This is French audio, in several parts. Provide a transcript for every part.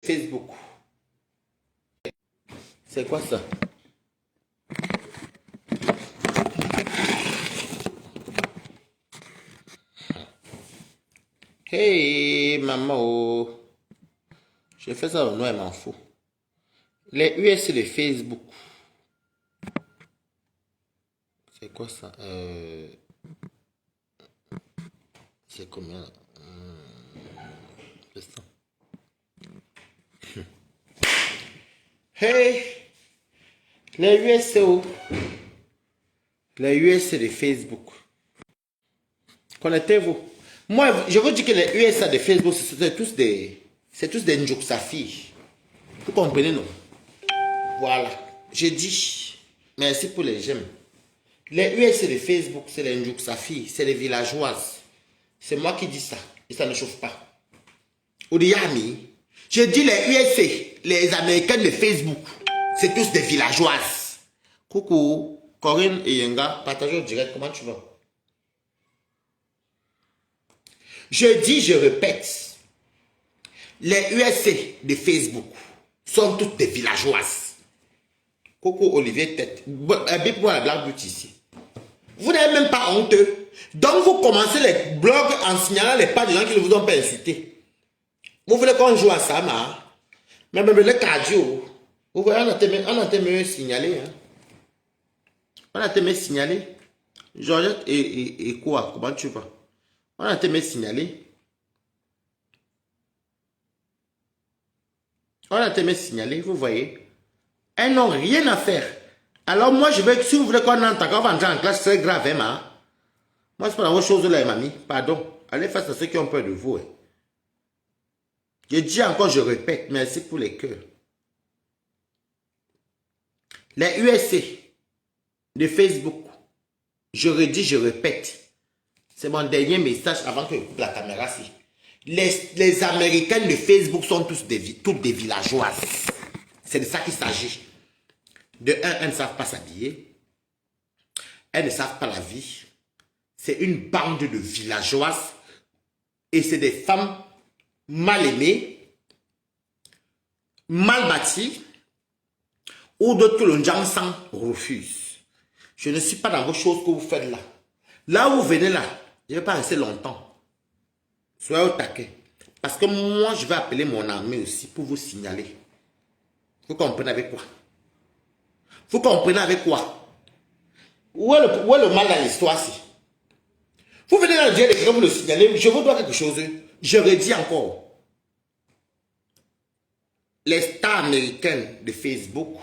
Facebook. C'est quoi ça? Hey, maman. Je fais ça au noir, elle m'en fout. Les US, c'est les Facebook. C'est quoi ça? C'est combien là? C'est ça. Hey! Les US, c'est où? Les US, c'est les Facebook. Connectez-vous. Moi, je vous dis que les USA de Facebook, c'est tous des Njouksafi. Vous comprenez, non? Voilà. J'ai dit, merci pour les j'aime. Les US de Facebook, c'est les Njouksafi, c'est les villageoises. C'est moi qui dis ça. Et ça ne chauffe pas. Oudiyami, je dis les USA, les Américaines de Facebook, c'est tous des villageoises. Coucou, Corinne et Yenga, partagez au direct, comment tu vas? Je dis, je répète, les USA de Facebook sont toutes des villageoises. Coucou Olivier Tête. Bip-moi la blague but ici. Vous n'avez même pas honteux. Donc vous commencez les blogs en signalant les pas de gens qui ne vous ont pas incité. Vous voulez qu'on joue à ça, ma? Mais même le cardio. Vous voyez, on a tellement signalé. Hein? On a tellement signalé. Georgette et quoi? Comment tu vas? On a tellement signalé. On a tellement signalé, vous voyez. Elles n'ont rien à faire. Alors moi, je veux, si vous voulez qu'on entre, quand on va entrer en classe, c'est grave, hein, ma. Moi, c'est pas dans vos choses là, mamie. Pardon. Allez face à ceux qui ont peur de vous. Hein. Je dis encore, je répète, merci pour les cœurs. Les USA de Facebook, je redis, je répète. C'est mon dernier message avant que je coupe la caméra. Les Américaines de Facebook sont toutes des villageoises. C'est de ça qu'il s'agit. De un, elles ne savent pas s'habiller. Elles ne savent pas la vie. C'est une bande de villageoises. Et c'est des femmes mal aimées, mal bâties, ou d'autres que le Djamsan refuse. Je ne suis pas dans vos choses que vous faites là. Là où vous venez là, je ne vais pas rester longtemps. Soyez au taquet. Parce que moi, je vais appeler mon armée aussi pour vous signaler. Vous comprenez avec quoi? Vous comprenez avec quoi? Où est le mal dans l'histoire-ci? Vous venez dans le dire et vous le signalez, je vous dois quelque chose. Je redis encore. Les stars américaines de Facebook,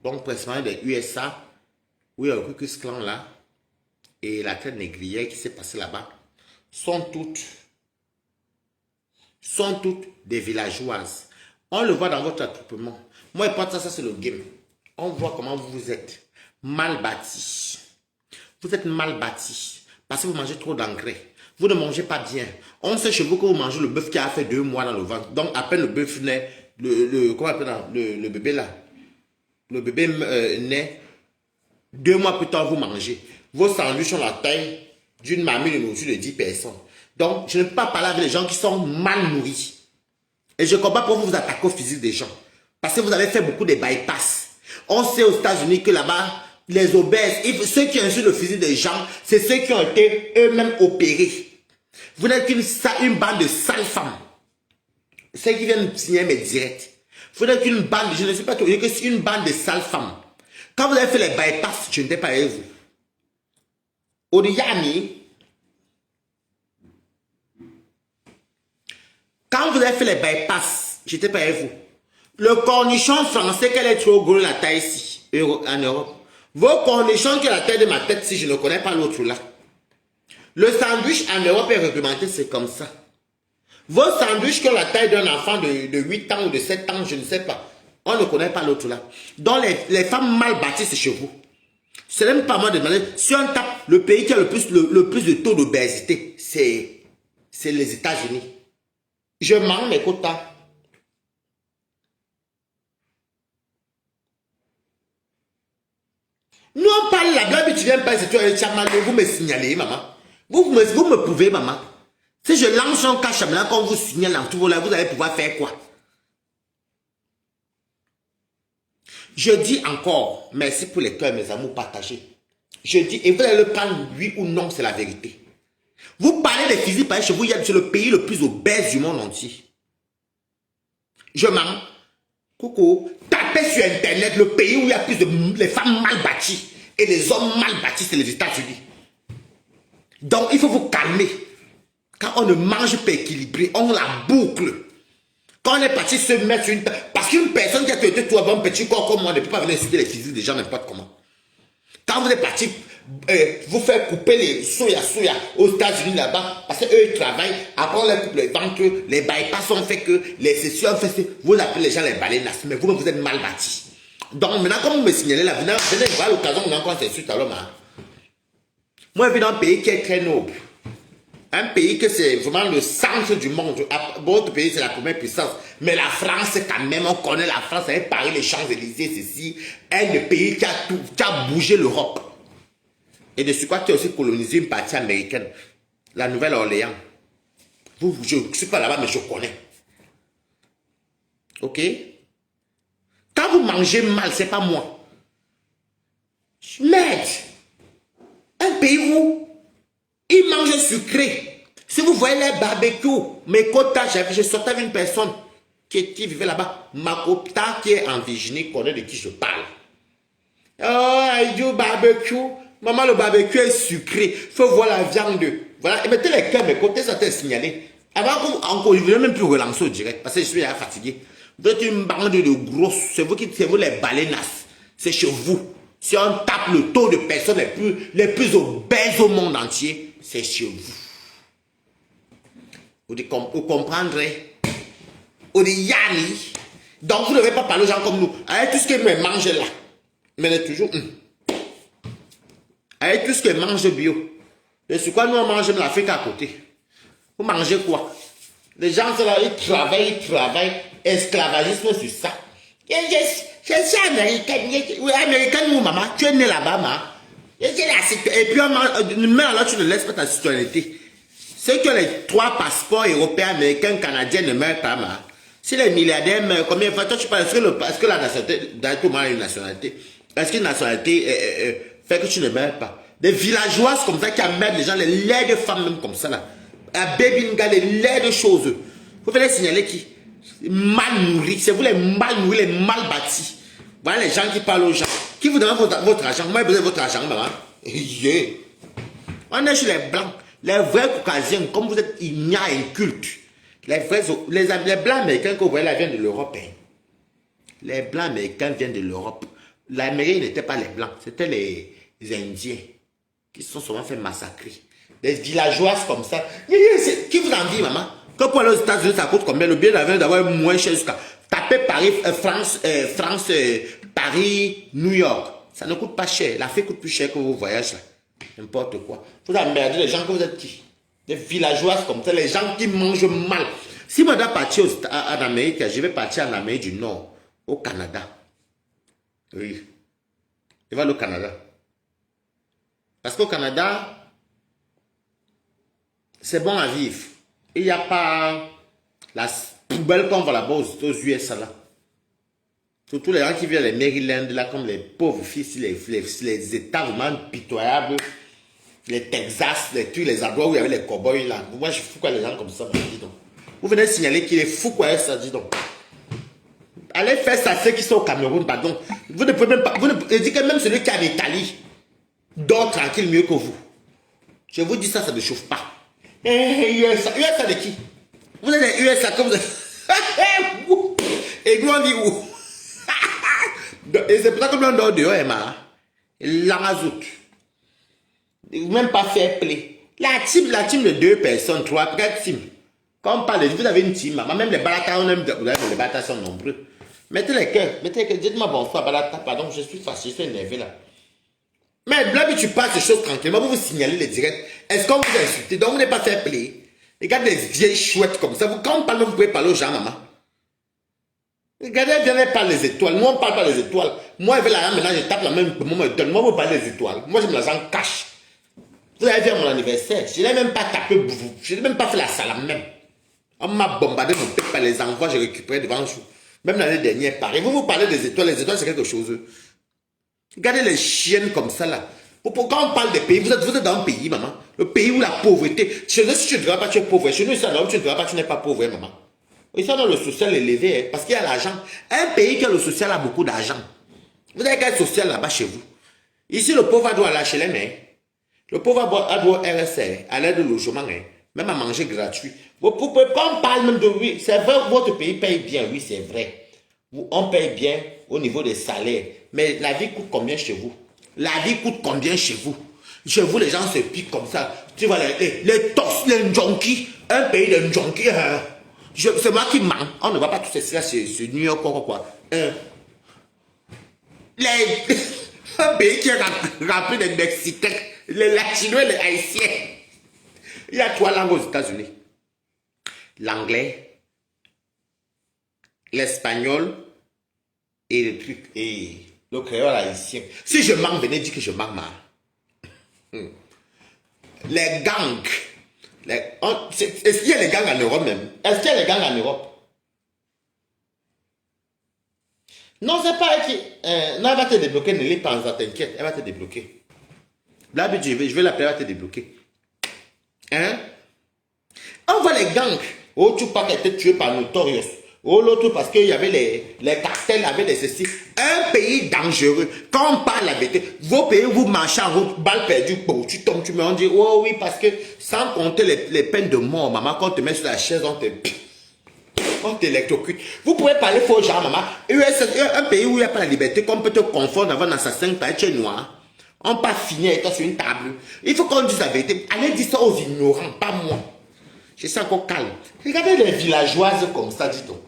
donc principalement des USA, où il y a le Ku Klux Klan là, et la traite négrière qui s'est passée là-bas, sont toutes des villageoises. On le voit dans votre attroupement. Moi, ça c'est le game. On voit comment vous êtes mal bâti. Vous êtes mal bâti parce que vous mangez trop d'engrais. Vous ne mangez pas bien. On sait chez vous que vous mangez le bœuf qui a fait 2 mois dans le ventre. Donc, à peine le bœuf naît, comment on appelle le bébé là. Le bébé naît, 2 mois plus tard, vous mangez. Vos sandwichs ont la taille d'une mamie de nourriture de 10 personnes. Donc, je ne peux pas parler avec les gens qui sont mal nourris. Et je ne comprends pas pourquoi vous vous attaquez au physique des gens. Parce que vous avez fait beaucoup de bypass. On sait aux États-Unis que là-bas, les obèses, ceux qui insultent le physique des gens, c'est ceux qui ont été eux-mêmes opérés. Vous n'êtes qu'une bande de sales femmes. Ceux qui viennent signer mes directs. Vous n'êtes qu'une bande, je ne sais pas tout, c'est une bande de sales femmes. Quand vous avez fait les bypass, je n'étais pas avec vous. Oudiyami, quand vous avez fait les bypass, je n'étais pas avec vous. Le cornichon français, qu'elle est trop gros la taille ici, en Europe. Vos cornichons qui est la taille de ma tête, si je ne connais pas l'autre là. Le sandwich en Europe est réglementé, c'est comme ça. Vos sandwichs qui ont la taille d'un enfant de 8 ans ou de 7 ans, je ne sais pas. On ne connaît pas l'autre là. Donc les femmes mal bâties, c'est chez vous. Ce n'est même pas moi de demander. Si on tape le pays qui a le plus de taux d'obésité, c'est les États-Unis. Je mange mes quotas. Nous on parle la blague, mais tu viens pas, c'est toi, vous me signalez, maman. Vous me prouvez, maman. Si je lance un cache quand vous signalez dans tout vos là, vous allez pouvoir faire quoi? Je dis encore, merci pour les cœurs, mes amours partagés. Je dis, et vous allez le prendre, oui ou non, c'est la vérité. Vous parlez des physiques, chez vous, c'est le pays le plus obèse du monde entier. Je mens. Coucou, tapez sur Internet le pays où il y a plus de les femmes mal bâties et les hommes mal bâtis, c'est les États-Unis. Donc, il faut vous calmer. Quand on ne mange pas équilibré, on la boucle. Quand on est parti se mettre sur une... Parce qu'une personne qui a été tout avant un petit corps comme moi ne peut pas venir citer les physiques des gens n'importe comment. Quand vous êtes parti vous faire couper les soya aux États-Unis là-bas, parce qu'eux ils travaillent, après on leur coupe les ventres, les bypass ont fait que, les sessions ont fait que, vous appelez les gens les baleinas, mais vous-même vous êtes mal bâtis. Donc maintenant, comme vous me signalez là, venez voir l'occasion, on a encore ces suites alors. Moi, je vis dans un pays qui est très noble. Un pays que c'est vraiment le centre du monde. Votre pays, c'est la première puissance. Mais la France, quand même, on connaît la France, avec Paris, les Champs-Élysées, ceci. Un des pays qui a bougé l'Europe. Et de ce quoi tu as aussi colonisé une partie américaine. La Nouvelle-Orléans. Je ne suis pas là-bas, mais je connais. Ok? Quand vous mangez mal, c'est pas moi. Merde! Un pays où ils mangent sucré. Si vous voyez les barbecues, mes quotas, je sortais avec une personne qui vivait là-bas. Ma quota qui est en Virginie connaît de qui je parle. Oh, il dit barbecue. Maman, le barbecue est sucré. Il faut voir la viande. Voilà. Et mettez les cœurs, mes côtés, ça t'a signalé. Avant encore, je ne vais même plus relancer au direct parce que je suis fatigué. Vous êtes une bande de grosses. C'est vous les baleinas. C'est chez vous. Si on tape le taux de personnes les plus obèses au monde entier, c'est chez vous. Vous comprendrez. Vous dites Yanni. Donc vous ne devez pas parler aux gens comme nous. Avec tout ce qu'ils me mangent là. Mais toujours. Avec tout ce qu'ils mangent bio. Et sur quoi nous on mange l'Afrique à côté. Vous mangez quoi? Les gens sont là, ils travaillent. Esclavagisme sur ça. Je suis américaine. Oui, américaine ou maman, tu es né là-bas, maman. Et puis mais alors tu ne laisses pas ta citoyenneté. Ceux qui ont les 3 passeports européens, américains, canadiens ne meurent pas, maman. Si les milliardaires meurent, combien de fois toi tu parles? Est-ce que la nationalité, dans tout le monde a une nationalité? Est-ce qu'une nationalité fait que tu ne meurs pas? Des villageoises comme ça qui amènent les gens, les laits de femmes même comme ça là. À Bébinga, les laits de choses. Vous venez signaler qui? Mal nourris, c'est vous les mal nourris, les mal bâtis. Voilà les gens qui parlent aux gens. Qui vous demande votre argent? Moi, j'ai besoin de votre argent, maman. Yeah. On est chez les blancs, les vrais caucasiens, comme vous êtes ignares et incultes. Les blancs américains que vous voyez là viennent de l'Europe. Hein. Les blancs américains viennent de l'Europe. L'Amérique n'était pas les blancs, c'était les Indiens qui se sont souvent fait massacrer. Des villageoises comme ça. Qui vous en dit, maman? Que pour aller aux États-Unis, ça coûte combien? Le billet d'avion d'avoir moins cher jusqu'à. Tapez Paris, France, Paris, New York. Ça ne coûte pas cher. L'Afrique coûte plus cher que vos voyages là. N'importe quoi. Vous emmerdez les gens que vous êtes qui? Des villageoises comme ça, les gens qui mangent mal. Si moi je dois partir en Amérique, je vais partir en Amérique du Nord, au Canada. Oui. Je vais aller au Canada. Parce qu'au Canada, c'est bon à vivre. Il n'y a pas la poubelle qu'on voit là-bas aux USA là. Surtout les gens qui viennent les Maryland là, comme les pauvres fils, les États vraiment pitoyables, les Texas, les endroits où il y avait les cowboys là. Moi je fous quoi les gens comme ça, dis donc. Vous venez signaler qu'il est fou quoi ça, dis donc. Allez faire ça ceux qui sont au Cameroun, pardon. Vous ne pouvez même pas, je dis que même celui qui est en Italie dort tranquille mieux que vous. Je vous dis ça, ça ne chauffe pas. USA de qui? Vous êtes des USA comme vous. Et nous on dit où? Et c'est pour ça que l'on dort dehors, Emma. L'amazout. Même pas fair play. La team de 2 personnes, 3, 4 teams. Quand on parle de vous avez une team, même les balatas, les balatas sont nombreux. Mettez les cœurs, dites-moi bonsoir, balata, pardon, je suis fâché, je suis énervé là. Mais là, tu passes ces choses tranquillement, vous signalez les directs. Est-ce qu'on vous a insulté? Donc vous n'êtes pas fair play. Regardez les vieilles chouettes comme ça. Quand on parle, vous pouvez parler aux gens, maman. Regardez bien, parle les étoiles. Moi, on ne parle pas des étoiles. Moi, avec l'argent, maintenant, je tape la même. Moi, vous parlez des étoiles. Moi, je me l'argent cash. Vous avez vu à mon anniversaire. Je n'ai même pas tapé vous. Je n'ai même pas fait la salam même. On m'a bombardé mon tête par les envois, j'ai récupéré devant vous. Même l'année dernière, pareil. Vous parlez des étoiles. Les étoiles, c'est quelque chose. Regardez les chiennes comme ça, là. Quand on parle des pays, vous êtes dans un pays, maman. Le pays où la pauvreté. Chez nous, si tu ne travailles pas, tu es pauvre. Chez nous, ici, tu ne travailles pas, tu n'es pas pauvre, hein, maman. Ils sont dans le social élevé, hein, parce qu'il y a l'argent. Un pays qui a le social a beaucoup d'argent. Vous avez quel social là-bas chez vous? Ici, le pauvre doit aller chez les mains. Le pauvre a droit au RSA, à l'aide de logement, hein, même à manger gratuit. Quand on parle même de oui, c'est vrai, votre pays paye bien, oui, c'est vrai. On paye bien au niveau des salaires. Mais la vie coûte combien chez vous? La vie coûte combien chez vous? Chez vous, les gens se piquent comme ça. Tu vois, les tos, les junkies. Un pays de junkies. Hein. C'est moi qui mens. On ne va pas tout ça sur New York, quoi. Un pays qui est rempli de Mexicains, les Latinos et les Haïtiens. Il y a 3 langues aux États-Unis. L'anglais, l'espagnol et le truc. Et le créole haïtien. Si je manque, venez dire que je manque, les gangs. Est-ce qu'il y a les gangs en Europe même? Est-ce qu'il y a les gangs en Europe? Non, c'est pas elle qui... non, elle va te débloquer, ne l'est pas, t'inquiète, elle va te débloquer. Là, je vais l'appeler, elle va te débloquer. Hein? On voit les gangs. Oh, tu parles qu'elle était tuée par Notorious. Oh, l'autre parce qu'il y avait les cartels, avec les ceci. Un pays dangereux. Quand on parle la vérité, vos pays, vous marchez en route, balle perdue, tu tombes, tu me on dit, oh oui, parce que sans compter les peines de mort, maman, quand on te met sur la chaise, on t'électrocute. Vous pouvez parler faux genre, maman. Un pays où il n'y a pas la liberté, qu'on peut te confondre avec un assassin, tu es noir. On pas finir avec toi sur une table. Il faut qu'on dise la vérité. Allez dire ça aux ignorants, pas moi. Je suis encore calme. Regardez les villageoises comme ça, dis-donc.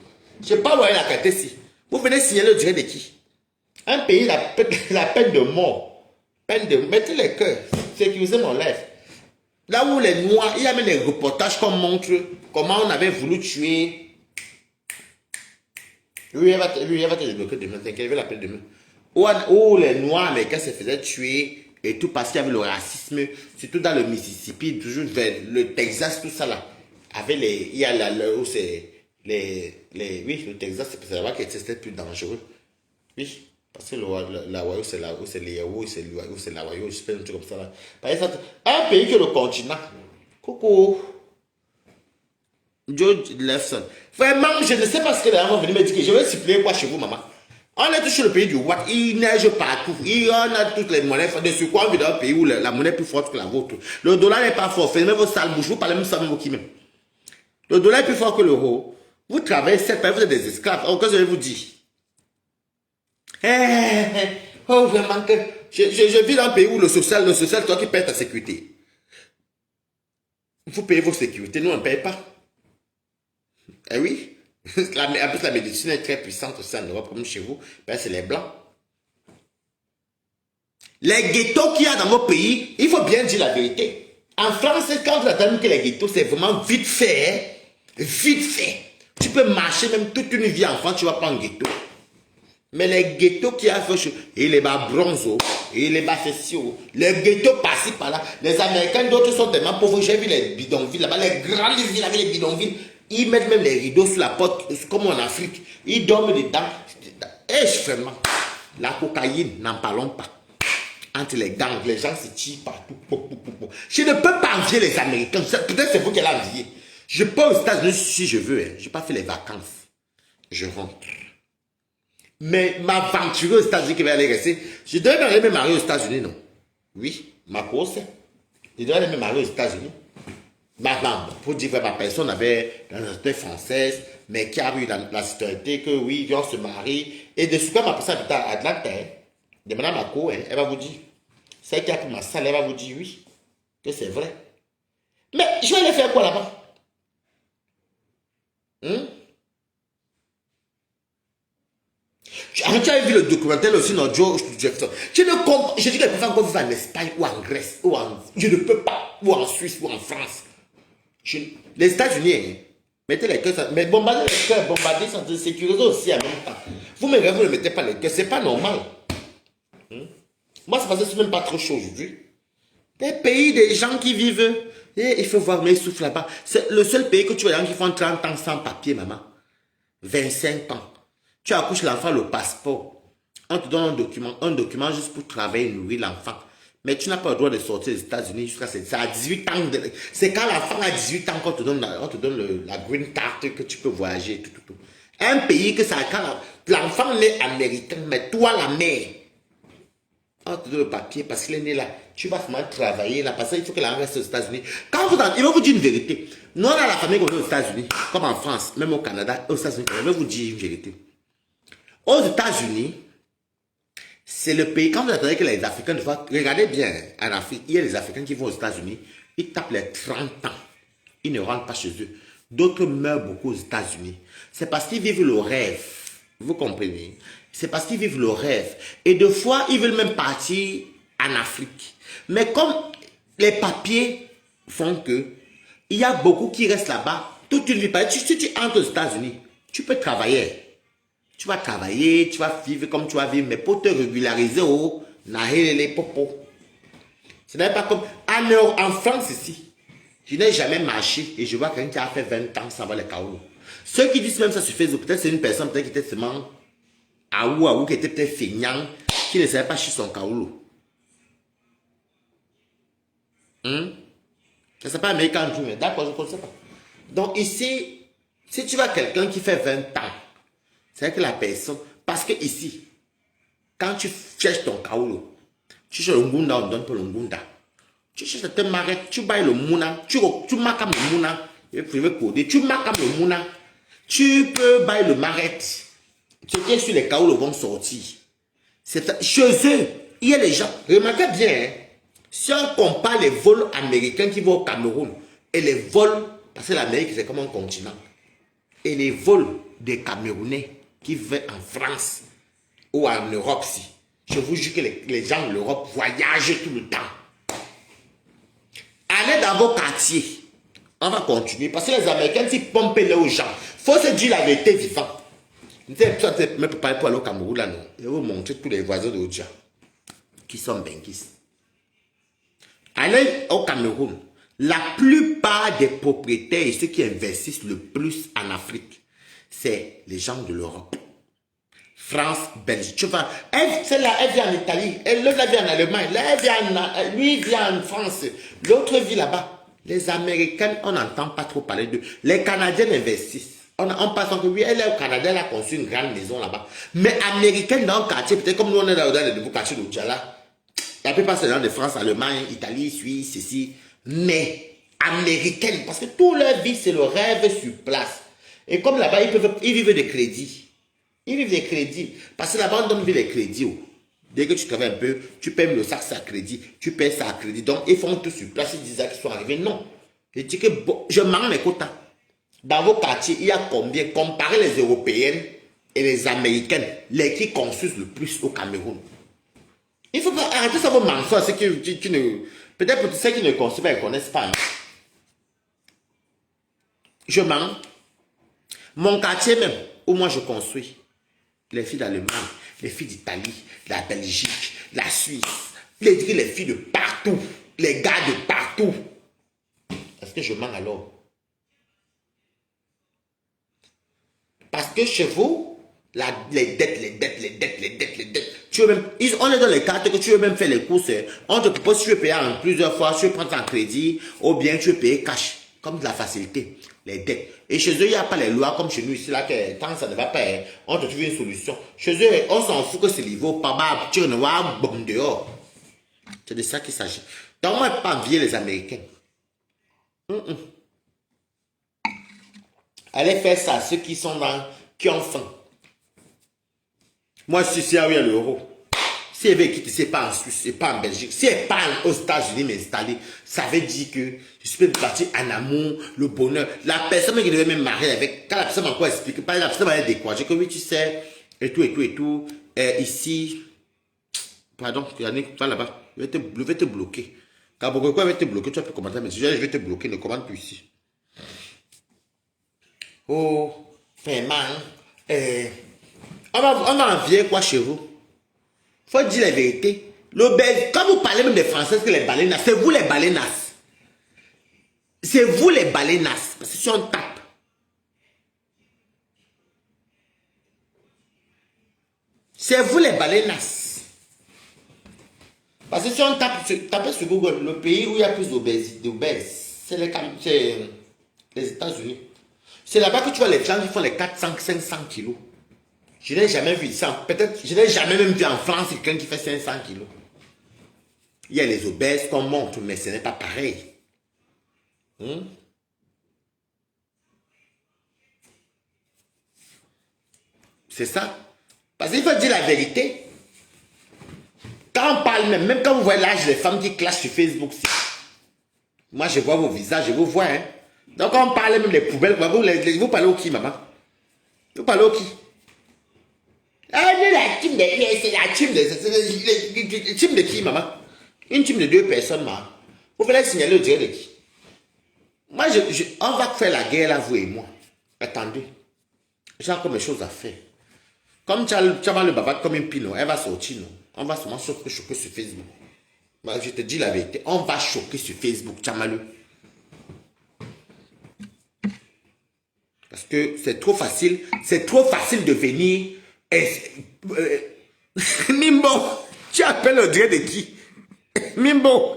Je ne sais pas où est la carte ici. Vous venez signaler le direct de qui? Un pays, la peine de mort. Mettez les cœurs. Sécurisez mon live. Là où les noirs, il y a même des reportages qu'on montre comment on avait voulu tuer. Oui, elle va te débloquer demain. T'inquiète, je vais l'appeler demain. Où les noirs américains se faisaient tuer et tout parce qu'il y avait le racisme, surtout dans le Mississippi, toujours vers le Texas, tout ça là. Avec il y a où c'est oui, le Texas, c'est là-bas que c'était plus dangereux. Oui, parce que la Ohio, c'est là où c'est les Yahoo, c'est la Ohio, je sais pas un truc comme ça là. Par exemple, un pays que le continent. Coucou. George Lefson. Vraiment, je ne sais pas ce que les gens vont venir me dire que je vais supplier quoi chez vous, maman. On est tous sur le pays du Watt, il neige partout, on a toutes les monnaies, de ce quoi on vit dans un pays où la monnaie est plus forte que la vôtre. Le dollar n'est pas fort, faites même vos sales bouches, vous parlez même ça même qui même. Le dollar est plus fort que l'euro. Vous travaillez 7 pays, vous êtes des esclaves. Oh, qu'est-ce que je vais vous dire? Oh, vraiment que je vis dans un pays où le social, toi qui payes ta sécurité. Vous payez vos sécurités, nous on ne paye pas. Eh oui. En plus, la médecine est très puissante aussi en Europe, comme chez vous. Ben, c'est les blancs. Les ghettos qu'il y a dans vos pays, il faut bien dire la vérité. En France, quand vous attendez que les ghettos, c'est vraiment vite fait. Hein? Vite fait. Tu peux marcher même toute une vie en France, tu ne vas pas en ghetto. Mais les ghettos qui a fait, et les bas bronzo, et les bas fessiaux, les ghettos par-ci par-là. Les Américains, d'autres sont tellement pauvres. J'ai vu les bidonvilles là-bas, les grandes villes avec les bidonvilles. Ils mettent même les rideaux sur la porte, comme en Afrique. Ils dorment dedans. Et vraiment, la cocaïne, n'en parlons pas. Entre les gangs, les gens se tirent partout. Je ne peux pas envier les Américains. Peut-être c'est vous qui allez envier. Je peux aux États-Unis si je veux. Hein. Je n'ai pas fait les vacances. Je rentre. Mais m'aventurer aux États-Unis qui va aller rester. Je devrais aller me marier aux États-Unis, non? Oui, ma cause. Je devrais aller me marier aux États-Unis. Pour dire que ma personne avait la nationalité française, mais qui a eu la citoyenneté, que oui, on se marie. Et de ce que ma personne habite à Atlanta, de madame Mako, elle va vous dire, celle qui a pris ma salle, elle va vous dire oui, que c'est vrai. Mais je vais aller faire quoi là-bas? Tu as vu le documentaire aussi, non, Joe Jefferson. Je ne comprends, je dis qu'elle peut encore vivre en Espagne ou en Grèce, je ne peux pas, ou en Suisse ou en France. Les États-Unis, hein, mettez les cœurs, mais bombarder les cœurs, bombarder sans sécuriser aussi en même temps. Vous ne mettez pas les cœurs, c'est pas normal. Moi, c'est parce que c'est même pas trop chaud aujourd'hui. Des pays, des gens qui vivent, et il faut voir mes souffles là-bas. C'est le seul pays que tu vois, des gens qui font 30 ans sans papier, maman. 25 ans. Tu accouches l'enfant, le passeport. On te donne un document juste pour travailler et nourrir l'enfant. Mais tu n'as pas le droit de sortir des États-Unis jusqu'à à 18 ans. C'est quand l'enfant a 18 ans qu'on te donne, la green card que tu peux voyager. Tout. Un pays que ça, quand l'enfant est américain, mais toi la mère, on te donne le papier parce qu'il est né là. Tu vas vraiment travailler là parce qu'il faut que l'enfant reste aux États-Unis. Il va vous dire une vérité. Nous, on a la famille qu'on est aux États-Unis, comme en France, même au Canada, aux États-Unis, on va vous dire une vérité. Aux États-Unis, c'est le pays, quand vous attendez que les Africains, regardez bien, en Afrique, il y a les Africains qui vont aux États-Unis, ils tapent les 30 ans, ils ne rentrent pas chez eux. D'autres meurent beaucoup aux États-Unis. C'est parce qu'ils vivent le rêve, vous comprenez? C'est parce qu'ils vivent le rêve. Et des fois, ils veulent même partir en Afrique. Mais comme les papiers font que, il y a beaucoup qui restent là-bas, toute une vie. Si tu entres aux États-Unis, tu peux travailler. Tu vas travailler, tu vas vivre comme tu vas vivre, mais pour te régulariser, oh, les popos. Ce n'est pas comme en France ici. Je n'ai jamais marché et je vois quelqu'un qui a fait 20 ans sans avoir les kaoulous. Ceux qui disent même ça sur Facebook, peut-être c'est une personne peut-être qui était seulement ou qui était peut-être feignant, qui ne savait pas chier son kaoulou. Ça s'appelle American Dream, d'accord, je ne connais pas. Donc ici, si tu vois quelqu'un qui fait 20 ans, c'est que la personne, parce que ici, quand tu cherches ton kaoulou, tu cherches le ngunda, on donne pour le ngunda. Tu cherches te marrer, tu bailles le mouna, tu marques le mouna, tu marques le mouna, tu peux bailler le maret. Ce qui est sur les kaoulous vont sortir. Chez eux, il y a les gens, remarquez bien, hein, si on compare les vols américains qui vont au Cameroun et les vols, parce que l'Amérique c'est comme un continent, et les vols des Camerounais qui vont en France ou en Europe, si, je vous jure que les gens de l'Europe voyagent tout le temps. Allez dans vos quartiers. On va continuer. Parce que les Américains, ils pompent aux gens. Il faut se dire la vérité vivante. Je ne sais pas même pas pour aller au Cameroun là, non. Je vais vous montrer tous les voisins d'Odja qui sont benguistes. Allez au Cameroun. La plupart des propriétaires et ceux qui investissent le plus en Afrique, c'est les gens de l'Europe. France, Belgique. Tu vois, celle-là, elle vient en Italie, l'autre vient en Allemagne, lui vient en France, l'autre vit là-bas. Les Américains, on n'entend pas trop parler d'eux. Les Canadiens investissent. On pense que oui, elle est au Canada, elle a construit une grande maison là-bas. Mais Américains dans le quartier, peut-être comme nous on est dans le nouveau quartier de Djala, la plupart c'est des gens de France, Allemagne, Italie, Suisse, ici. Mais Américaines, parce que toute leur vie c'est le rêve sur place. Et comme là-bas, ils vivent de crédits. Ils vivent des crédits. Parce que là-bas, on donne les crédits. Oh. Dès que tu travailles un peu, tu paies le sac à crédit. Tu paies ça à crédit. Donc, ils font tout sur place. Ils disent qu'ils sont arrivés. Non. Je dis que bon, je manque mes quotas. Dans vos quartiers, il y a combien? Comparez les Européennes et les Américaines, les qui construisent le plus au Cameroun. Il faut arrêter ça vos mensonges. Peut-être pour ceux qui ne construisent pas, ils ne connaissent pas. Hein. Je manque. Mon quartier même, où moi je construis. Les filles d'Allemagne, les filles d'Italie, la Belgique, la Suisse, les filles de partout, les gars de partout. Est-ce que je mens alors? Parce que chez vous, les dettes. Tu veux même, on est dans les cartes que tu veux même faire les courses. On te propose si tu veux payer en plusieurs fois, tu veux prendre en crédit, ou bien tu veux payer cash, comme de la facilité. Les dettes. Et chez eux, il n'y a pas les lois comme chez nous ici, là, que tant ça ne va pas, on te trouve une solution. Chez eux, on s'en fout que c'est niveau, pas mal, tu ne vois, bon dehors. C'est de ça qu'il s'agit. Donc, moi, je ne pas envier les Américains. Allez faire ça, ceux qui sont dans, qui ont faim. Moi, si c'est à l'euro. Si elle veut quitter, c'est pas en Suisse, c'est pas en Belgique. Si elle parle aux États-Unis m'installer, ça veut dire que je peux partir en amour, le bonheur. La personne qui devait me marier avec, quand la personne m'a encore expliqué, par exemple, la personne m'a découragé, que oui, tu sais, et tout, ici, pardon, Yannick, va là-bas, je vais te bloquer. Quand pourquoi je vais te bloquer, tu vas plus commenter, mais si je vais te bloquer, ne commande plus ici. Oh, vraiment, on va envier quoi chez vous? Faut dire la vérité. Quand vous parlez même des Français, que les baleinas, c'est vous les baleinas. C'est vous les baleinas. Parce que si on tape. C'est vous les baleinas. Parce que si on tape sur Google, le pays où il y a plus d'obèses, c'est les États-Unis. C'est là-bas que tu vois les gens qui font les 400, 500 kilos. Je n'ai jamais vu ça. Peut-être, je n'ai jamais même vu en France quelqu'un qui fait 500 kilos. Il y a les obèses qu'on montre, mais ce n'est pas pareil. C'est ça. Parce qu'il faut dire la vérité. Quand on parle même quand vous voyez l'âge des femmes qui clashent sur Facebook, moi je vois vos visages, je vous vois. Hein. Donc quand on parle même des poubelles, vous parlez au qui, maman? Vous parlez au qui? Ah, la team de c'est la team de... team de qui, maman? Une team de 2 personnes, maman. Vous fallait signaler au direct de qui? Moi, on va faire la guerre là, vous et moi. Attendez. J'ai encore mes choses à faire. Comme tu vas le babat comme une pino, elle va sortir, non? On va seulement choquer sur Facebook. Bah, je te dis la vérité, on va choquer sur Facebook, Tchamalu. Parce que c'est trop facile de venir. Mimbo, tu appelles le dieu de qui? Mimbo.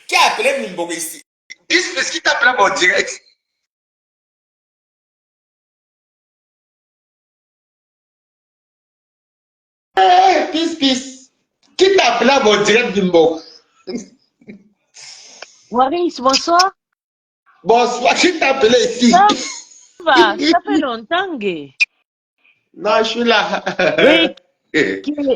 Qui a appelé Mimbo ici? Qu'est-ce qui t'appelle mon direct? Peace. Qui t'a appelé à mon direct, Bimbo? Waris, bonsoir. Bonsoir, qui t'a appelé ici? Ça va, ça fait longtemps, gay. Non, je suis là. Oui,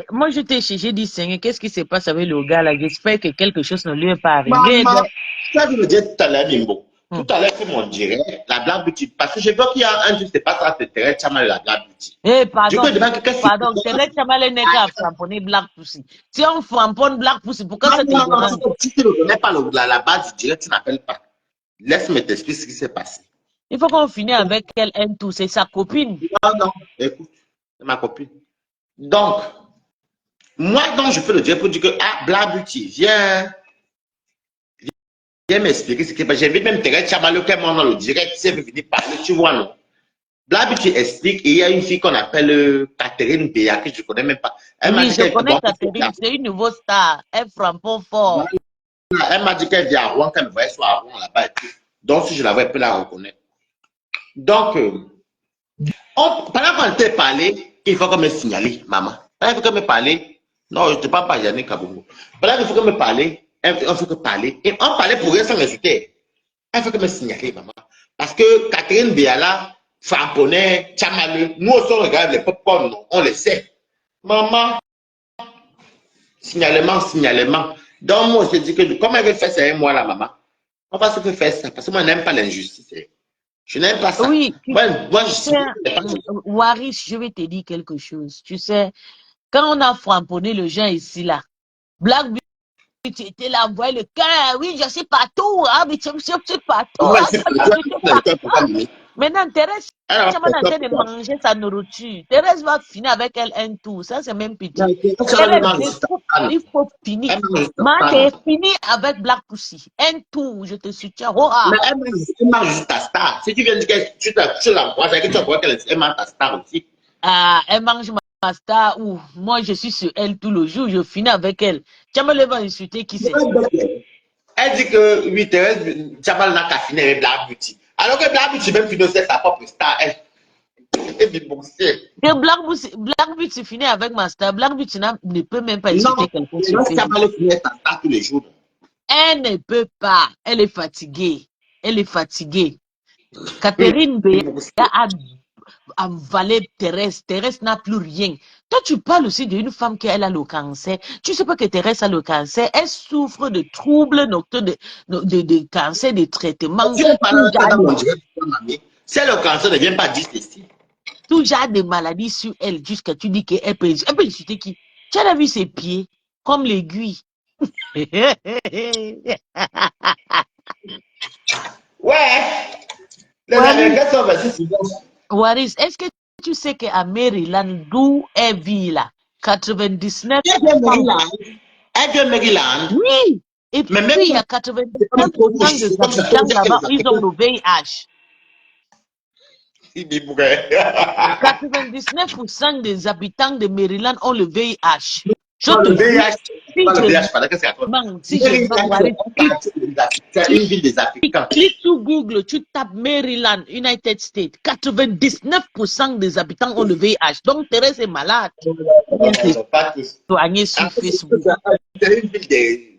moi je t'ai cherché, j'ai dit, Seigneur, qu'est-ce qui se passe avec le gars là? J'espère que quelque chose ne lui est pas arrivé. Maman, tu as vu le direct tout à l'heure, Bimbo. Hmm. Tout à l'heure, c'est mon direct, la blague boutique. Parce que je vois qu'il y a un truc, c'est pas ça, c'est très chamal la blague boutique. Eh, pardon, pardon, c'est vrai que Chamal n'est qu'à framponner Black Pussy. Si on framponne Black Pussy, pourquoi ça te dérange? Non, si tu ne connais pas la base du direct, tu n'appelles pas. Laisse-moi t'expliquer ce qui s'est passé. Il faut qu'on finisse avec elle, tout, c'est sa copine. Non, écoute, c'est ma copine. Donc, moi, je fais le direct pour dire que, Black Beauty, viens m'expliquer ce qui est passé. J'invite même Thérèse Chamalo qui est dans le direct, si elle veut venir parler, tu vois, non? Black Beauty explique, et il y a une fille qu'on appelle Catherine Béa, que je ne connais même pas. Oui, je connais Catherine, c'est une nouvelle star, elle frappe fort. Elle m'a dit qu'elle vient à Rouen, qu'elle me voyait sur Rouen là-bas et tout. Donc, si je la vois, elle peut la reconnaître. Donc, pendant qu'on était parlé, il faut qu'on me signale, maman. Pendant qu'on me parler, non, je ne te parle pas Yannick Kabongo. Pendant qu'il faut qu'on me parler, on faut que parler. Et on parlait pour rien sans résultat. Il faut que me signale, maman. Parce que Catherine Biala, Famponnet, Tchamalu, nous aussi on regarde les popcorn, on le sait. Maman, signalement. Donc, moi, je dis que comme elle veut faire ça avec moi, la maman, on va se faire ça. Parce que moi, je n'aime pas l'injustice. Je n'aime pas ça. Oui, moi je sais, Waris, je vais te dire quelque chose. Tu sais, quand on a framponné le gens ici, là, Black Beauty était là, voyez le cœur, oui, je sais partout, hein, mais je sais partout. Maintenant, Thérèse, elle est en train de manger sa nourriture. Thérèse va finir avec elle un tour. Ça, c'est même petit. Il faut finir. Mais fini avec Black Pussy. Un tour, je te soutiens. Mais elle mange juste ta star. Si tu viens de dire que tu la vois, c'est que tu vois qu'elle mange ta star aussi. Ah, elle mange ma star ou moi, je suis sur elle tout le jour. Je finis avec elle. Tchamal va insulter qui c'est. Elle dit que oui, Thérèse, Tchamal n'a qu'à finir avec Black Beauty. Alors que Black Beauty même finit sa propre star. Black Beauty finit avec ma star. Black Beauty ne peut même pas insulter quelqu'un sur Facebook. Tchamal finit sa star tous les jours. Elle ne peut pas. Elle est fatiguée. Catherine Béa a avalé Thérèse. Thérèse n'a plus rien. Toi, tu parles aussi d'une femme qui a le cancer. Tu sais pas que Thérèse a le cancer. Elle souffre de troubles nocturnes, de cancer, de traitements. Si le cancer ne vient pas dyslexie. Tout genre de maladies sur elle jusqu'à tu dis qu'elle peut insulter qui? Tu as vu ses pieds comme l'aiguille. Ouais. Les Américains sont vas-y. Waris, est-ce que tu sais qu'à Maryland, d'où elle vit là, 99 Elle vient Maryland. Oui. Et puis, il y a 99 de habitants là-bas, ils ont le VIH. 99% des habitants de Maryland ont le VIH. Je Non, te le jure, VIH, si pas le je VIH, parce que c'est à toi. mens, si je mens, Maryland, c'est Waris, un quartier des Africains, une ville des Africains. clique sur Google, tu tapes Maryland, United States. 99% des habitants ont le VIH. Donc, Thérèse est malade. Non, Viens te non, pas tous. soigner En sur fait, Facebook. c'est une ville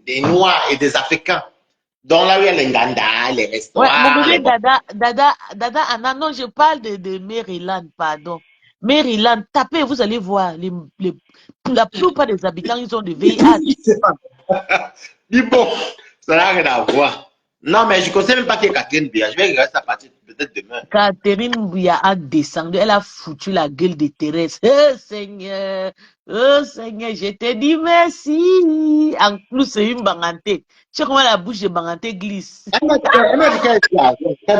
des Noirs et des Africains. Donc là où il y a les Nganda, les Ouais, mon restaurants, bébé les... Dada, Anna, non, je parle de Maryland, pardon. Maryland, tapez, vous allez voir, la plupart des habitants, ils ont le VIH. C'est pas... Dis bon, ça n'a rien à voir. Non, mais je ne conseille même pas que Catherine Bia. Je vais regarder ça partir peut-être demain. Catherine Bouya a descendu, elle a foutu la gueule de Thérèse. Oh Seigneur, je te dis merci. En plus, c'est une banganté. Tu sais comment la bouche de banganté glisse. Elle m'a dit qu'elle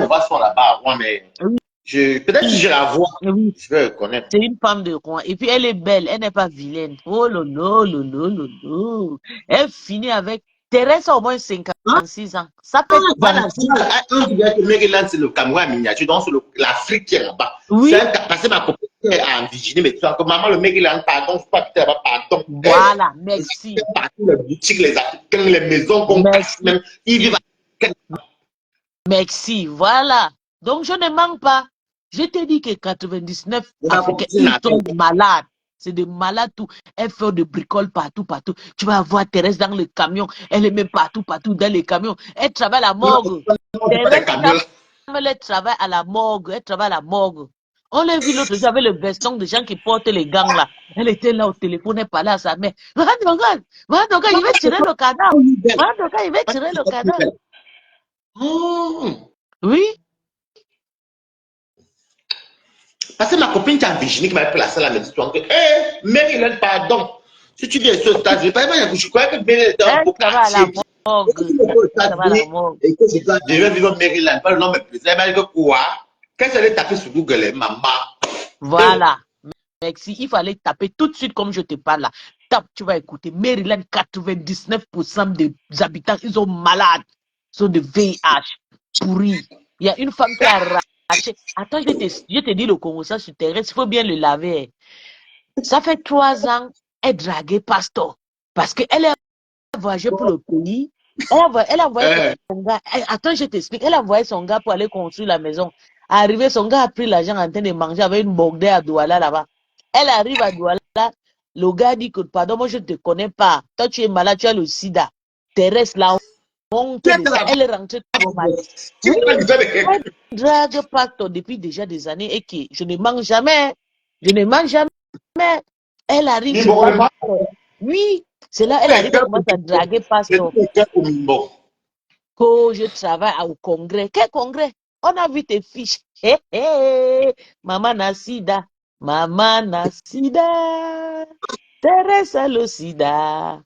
me voit sur là-bas avant, mais Oui, peut-être si je la vois, oui, je vais reconnaître. c'est une femme de roi. Et puis, elle est belle, elle n'est pas vilaine. Oh lolo, lolo, lolo. Elle finit avec Thérèse a au moins Hein? 56 ans. Ça fait Voilà, 36 ans. on dirait que Maryland, c'est le Cameroun en miniature, donc c'est l'Afrique qui est là-bas. Oui, Parce que ma copine est en Virginie, mais tu vois, que maman, le Maryland, pardon, je ne peux pas habiter là-bas, pardon. voilà, Je merci. sais partout, les boutiques, les Africains, les maisons qu'on casse Merci. même, ils vivent à... Merci, voilà. Donc, je ne manque pas. Je te dis que 99 Africains, ils sont malades. C'est des malades tout. Elle fait de bricoles partout, partout. Tu vas voir Thérèse dans le camion. Elle est même partout, partout dans les camions. Elle travaille à la morgue. Thérèse, elle travaille à la morgue. Elle travaille à la morgue. On l'a vu l'autre jour avec le veston des gens qui portent les gants là. Elle était là au téléphone, elle parlait à sa mère. Regarde, il va tirer le cadavre. Regarde, il va tirer le cadavre. Oui. Parce que ma copine qui est en Virginie, qui m'avait placé à la méditation, que, Maryland, pardon. Si tu viens aux États-Unis, je croyais que Maryland était un beau quartier. Si tu viens aux États-Unis et que je vais vivre au Maryland, pas le nom me plaisait, elle m'a dit que quoi? Qu'est-ce qu'elle est tapée sur Google, maman? Voilà. Merci. Il fallait taper tout de suite comme je te parle là. Tape, tu vas écouter. Maryland, 99% des habitants, ils sont malades. Ils sont de VIH. Pourris. Il y a une femme qui a arraché. Attends, je te dis le Congo, ça sur terrestre, il faut bien le laver. Ça fait 3 ans, elle draguait Pastor. Parce qu'elle est voyagé pour le pays. Elle a envoyé son gars. Attends, je t'explique. Elle a envoyé son gars pour aller construire la maison. Arrivé, son gars a pris l'argent en train de manger avec une bordée à Douala là-bas. Elle arrive à Douala. Le gars dit que, pardon, moi je ne te connais pas. Toi, tu es malade, tu as le sida. Thérèse, la honte de ça. Elle est rentrée trop mal. Oui, elle drague Pastor depuis déjà des années et que je ne mange jamais. Je ne mange jamais. Elle arrive, je vois. Oui, c'est là, elle arrive, elle commence à draguer Pastor. Que je travaille au congrès. Quel congrès? On a vu tes fiches. Hé, hé, Maman Nassida. Maman Nassida. Thérèse a le sida.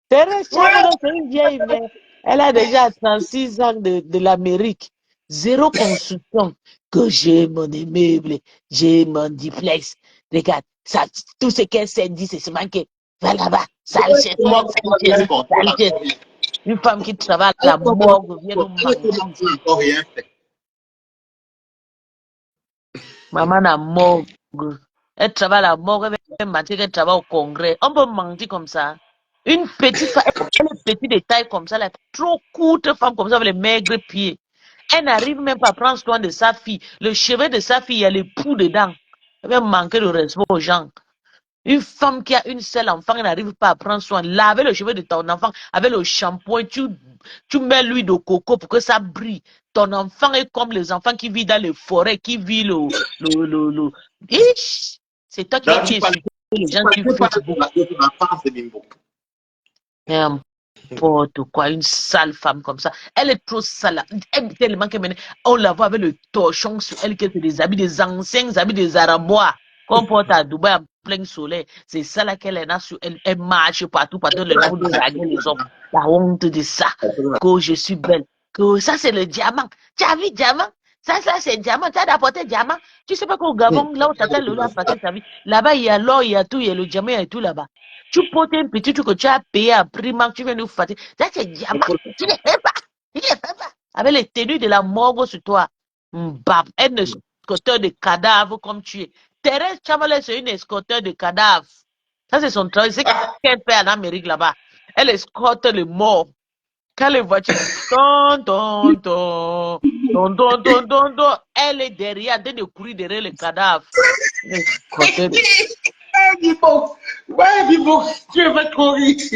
Thérèse Chanel, c'est une vieille mère. Elle a déjà 36 ans de l'Amérique. Zéro construction. Que j'ai mon immeuble, j'ai mon duplex. Regarde, ça, tout ce qu'elle s'est dit, c'est seulement que va là-bas, sale chef, sale chef. Une femme qui travaille à la morgue vient nous mentir. Maman a morgue. Elle travaille à la morgue, elle vient mentir qu'elle travaille au congrès. On peut mentir comme ça. Une petite femme, elle est petite de taille comme ça, elle est trop courte, femme comme ça, avec les maigres pieds. Elle n'arrive même pas à prendre soin de sa fille. Le cheveu de sa fille, il y a les poux dedans. Elle vient manquer de respect aux gens. Une femme qui a une seule enfant, elle n'arrive pas à prendre soin. Laver le cheveu de ton enfant avec le shampoing, tu mets l'huile de coco pour que ça brille. Ton enfant est comme les enfants qui vivent dans les forêts, qui vivent le. C'est toi qui vas venir insulter les gens sur Facebook. N'importe quoi, une sale femme comme ça. Elle est trop sale. Elle, tellement que on la voit avec le torchon sur elle, que c'est des habits, des anciens habits des Arabois qu'on porte à Dubaï en plein soleil. C'est ça là qu'elle est là sur elle. Elle marche partout, partout, le long de les hommes. La honte de ça. Que je suis belle. Que ça, c'est le diamant. Tu as vu diamant? Ça, c'est diamant. Tu as apporté diamant. Tu sais pas qu'au Gabon, là où Tata Lolo a passé sa vie, là-bas, il y a l'or, il y a tout, il y a le diamant, il y a tout là-bas. Tu portes un petit truc que tu as payé à prix, tu viens nous fatiguer. Ça, c'est diamant. Tu ne fais pas. Tu ne fais pas. Avec les tenues de la morgue sur toi. Mbam. Elle ne escorteur de cadavres comme tu es. Thérèse Chamalé, c'est une escorteur de cadavres. Ça, c'est son travail. C'est ce qu'elle fait en Amérique là-bas. Elle escorte les morts. Quand les voitures disent ton, ton, ton, ton, ton, ton, ton, ton, elle est derrière, en train de courir derrière les cadavres. Elle escorte les Bibo, ouais, Bibo, tu es pas trop riche.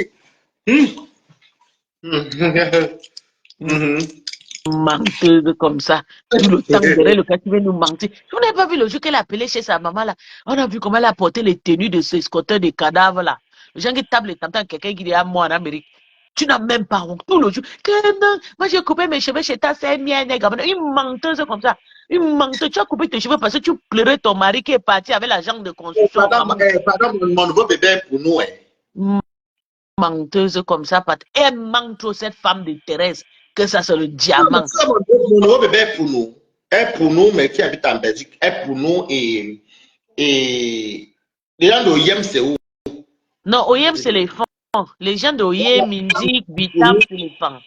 menteuses comme ça. Tout le temps, derrière le cas, tu veux nous mentir. On n'a pas vu le jour qu'elle a appelé chez sa maman là. On a vu comment elle a porté les tenues de ce escorteur de cadavres là. Les gens qui tapent les tantans, quelqu'un qui dit à moi en Amérique. Tu n'as même pas honte. Tout le jour. Que non, moi j'ai coupé mes cheveux chez ta sœur, une menteuse comme ça. Une menteuse. Tu as coupé tes cheveux parce que tu pleurais ton mari qui est parti avec la jambe de construction. Pardon, mon nouveau bébé est pour nous. Menteuse comme ça, elle ment trop cette femme de Thérèse, que ça c'est le diamant. Mon nouveau bébé est pour nous. Est pour nous, mais qui habite en Belgique. Est pour nous et les gens de OIM, c'est où? Non, OIM, c'est les fonds. Les gens de OIM, Mindik, Bitam, c'est les fonds.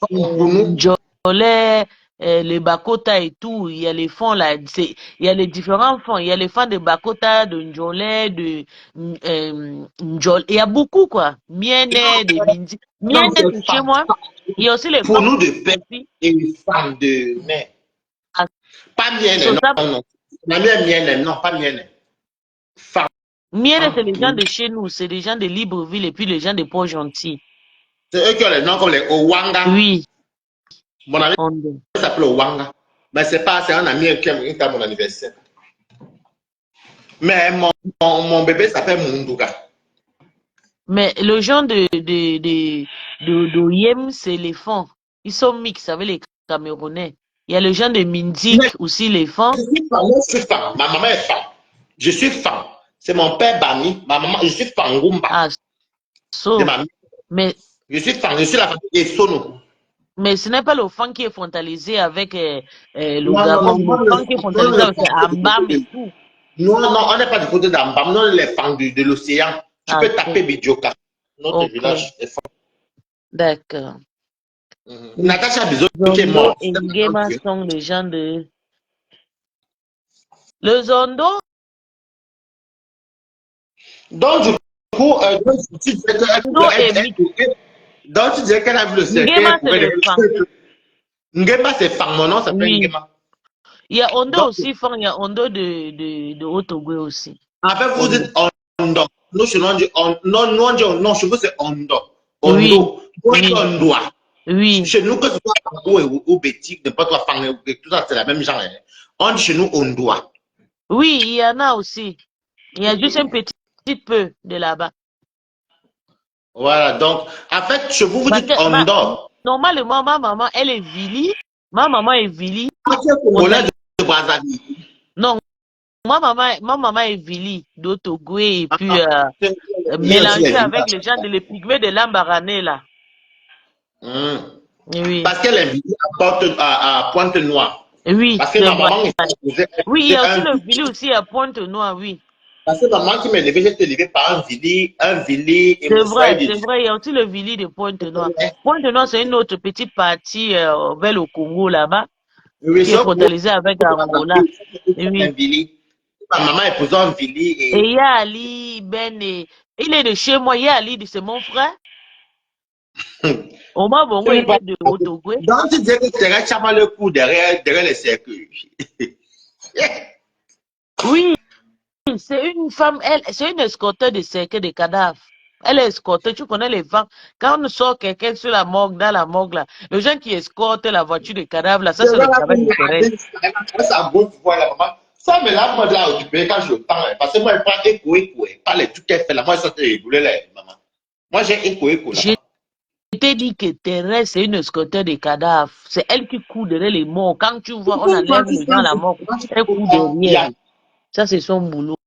Pour nous. Jolet, les Bakota et tout, il y a les fonds là. Il y a les différents fonds. Il y a les fonds de Bakota, de Njolé, de Njol. Il y a beaucoup quoi. Mienne, de Mindik. Mienne, c'est chez moi. Il y a aussi les pour fonds. nous de paix et les femmes de mer. Pas mienne, non. La mienne, non, pas mienne. Mienne, c'est les gens de chez nous, c'est les gens de Libreville et puis les gens de Port-Gentil. C'est eux qui ont les noms comme les Owanga. Oui. Mon ami s'appelle Owanga. Mais c'est un ami qui est à mon anniversaire. Mais mon bébé s'appelle Munduga. Mais le genre d'Oyem, c'est les fonds. Ils sont mixtes avec les Camerounais. Il y a le genre de Mindik aussi, les fonds. Je suis fan. Ma maman est fan. Je suis fan. C'est mon père Bami. Ma maman, je suis fan Ngumba. Ah, mais je suis fan. Je suis la famille de Sono. Mais ce n'est pas le fan qui est frontalisé avec le Gabon. Le fan qui est frontalisé avec Ambam et tout. Non, on n'est pas du côté d'Ambam. Non, les fans de l'océan. Tu peux taper Bidjoka. Notre village est fan. D'accord. Natacha Bizo qui est mort. Et Ngema sont les gens de... Le Zondo. Donc, du coup, tu disais qu'elle a vu le cercueil. Ngema, c'est le fan. Ngema, c'est fan. Mon nom s'appelle Ngema. Il y a Ondo aussi, fan. Il y a Ondo de Otogwe aussi. En fait, vous dites Ondo. Nous, chez nous, on dit Ondo. Non, chez vous, c'est Ondo. Ondo. Oui. Ondo. Oui. Chez nous, que ce soit Fango ou Bétique, n'importe quoi, Fango, tout ça, c'est la même genre. On dit chez nous Ondo. Oui, il y en a aussi. Il y a juste un petit peu de là-bas. Voilà, donc, en fait, chez vous, vous dites Ondo. Normalement, ma maman, elle est Vili. Ma maman est Vili. Non, ma maman est Vili d'Otogwe et puis mélangée avec les gens de l'épigmée de l'Ambarané là. Oui. Parce qu'elle est Vili à Pointe-Noire. Oui, parce que ma maman oui, il y a aussi le Vili aussi à Pointe-Noire, oui. Parce que maman qui m'a élevé, j'étais élevé par un Vili. C'est vrai, il y a aussi le Vili de Pointe-Noire. Pointe-Noire, c'est une autre petite partie vers le Congo là-bas, qui est frontalisée avec Angola. Oui. Ma maman épousait un Vili. Et il y a Ali Ben, il est de chez moi, il y a Ali, c'est mon frère. Au moins, bon, il est de Otogwe. Donc, tu disais que Thérèse Chama le coup derrière les cercueils. Oui, c'est une femme, c'est une escorteuse de cercueils de cadavres. Elle est escortée, tu connais les femmes. Quand on sort quelqu'un sur la morgue, dans la morgue, là, les gens qui escortent la voiture de cadavres, là, ça c'est le travail de Thérèse. Ça me l'a moi de là occupé quand je le tends. Parce que moi, je prends écho. Pas les trucs qu'elle fait là. Moi, je sortais rigoler là, maman. Moi, j'ai écho là. Je t'ai dit que Thérèse, c'est une escorteuse de cadavres. C'est elle qui court derrière les morts. Quand tu vois, on enlève les gens à la mort. Elle court derrière. Ça, c'est son boulot.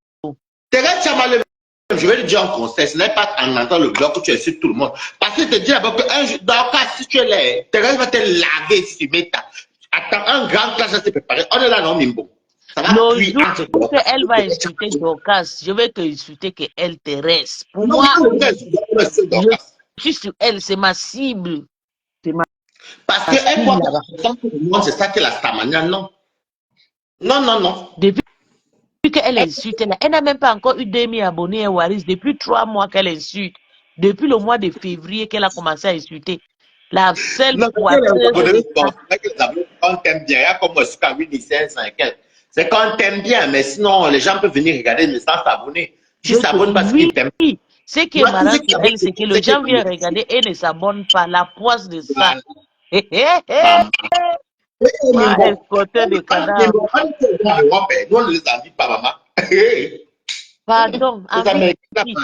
Thérèse Chama le je vais le dire en conseil, ce n'est pas en entendant le blog que tu insultes tout le monde. Parce que je te dis d'abord qu'un jour, dans le cas, si tu es là, Thérèse va te laver si tu mets ta. Attends, un grand clash à se préparer. On est là, non, Mimbo. Le jour qu'elle va insulter Dorcas, je vais te insulter qu'elle Thérèse. Pour moi, je suis sur elle, c'est ma cible. Parce qu'elle voit que le monde, c'est ça que la Stamania, non. Non, non, non. Depuis qu'elle insulte, elle n'a même pas encore eu 2000 abonnés à Waris. Depuis 3 mois qu'elle insulte. Depuis le mois de février qu'elle a commencé à insulter. La seule Non, parce que les poisseuse abonnés, de bon, ça. c'est vrai que les abonnés, quand on t'aime bien, il y a comme moi, sur Kawini 500 et quelques. C'est quand on t'aime bien, mais sinon, les gens peuvent venir regarder, mais sans s'abonner. Qui Je te s'abonne dis parce qu'ils t'aiment. oui. Ce qui est Moi, tous marrant ceux qui sur s'abonnent, elle, c'est que c'est les qu'ils gens sont viennent monétisés. regarder et ne s'abonnent pas. La poisse de ça. Voilà. Hé, hé, hé. Maman. Mais Ma bon, escorteur de mais cadavre. bon, on est dans l'Europe, nous, on ne les envie pas, maman. Pardon, Les envie Américains, là, qui?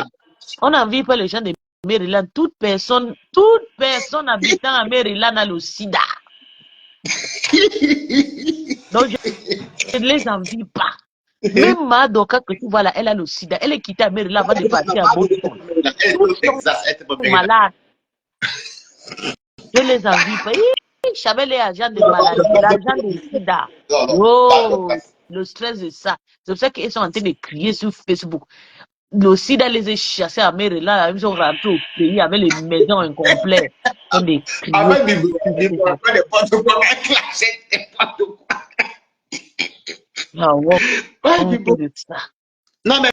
On n'envie pas les gens de Maryland. Toute personne habitant à Maryland a le sida. Donc, je ne les envie pas. Même Madoka que tu vois là, elle a le sida. Elle est quittée à Maryland avant de partir à Boston. elle était au Tous sont Texas, elle était pas Maryland. malades. Je les envie pas. J'avais les agents de maladie, l'agent de sida. Non, non, pas Oh, Texas. le stress de ça. C'est pour ça qu'ils sont en train de crier sur Facebook. Le sida les a chassés à Maryland. Ils sont rentrés au pays avec les maisons incomplètes. Ils sont des crier Avec sur des Facebook. n'importe quoi, avec la chaîne, n'importe quoi. Ah, ouais, Ouais, honte Bibo. de ça. Non, mais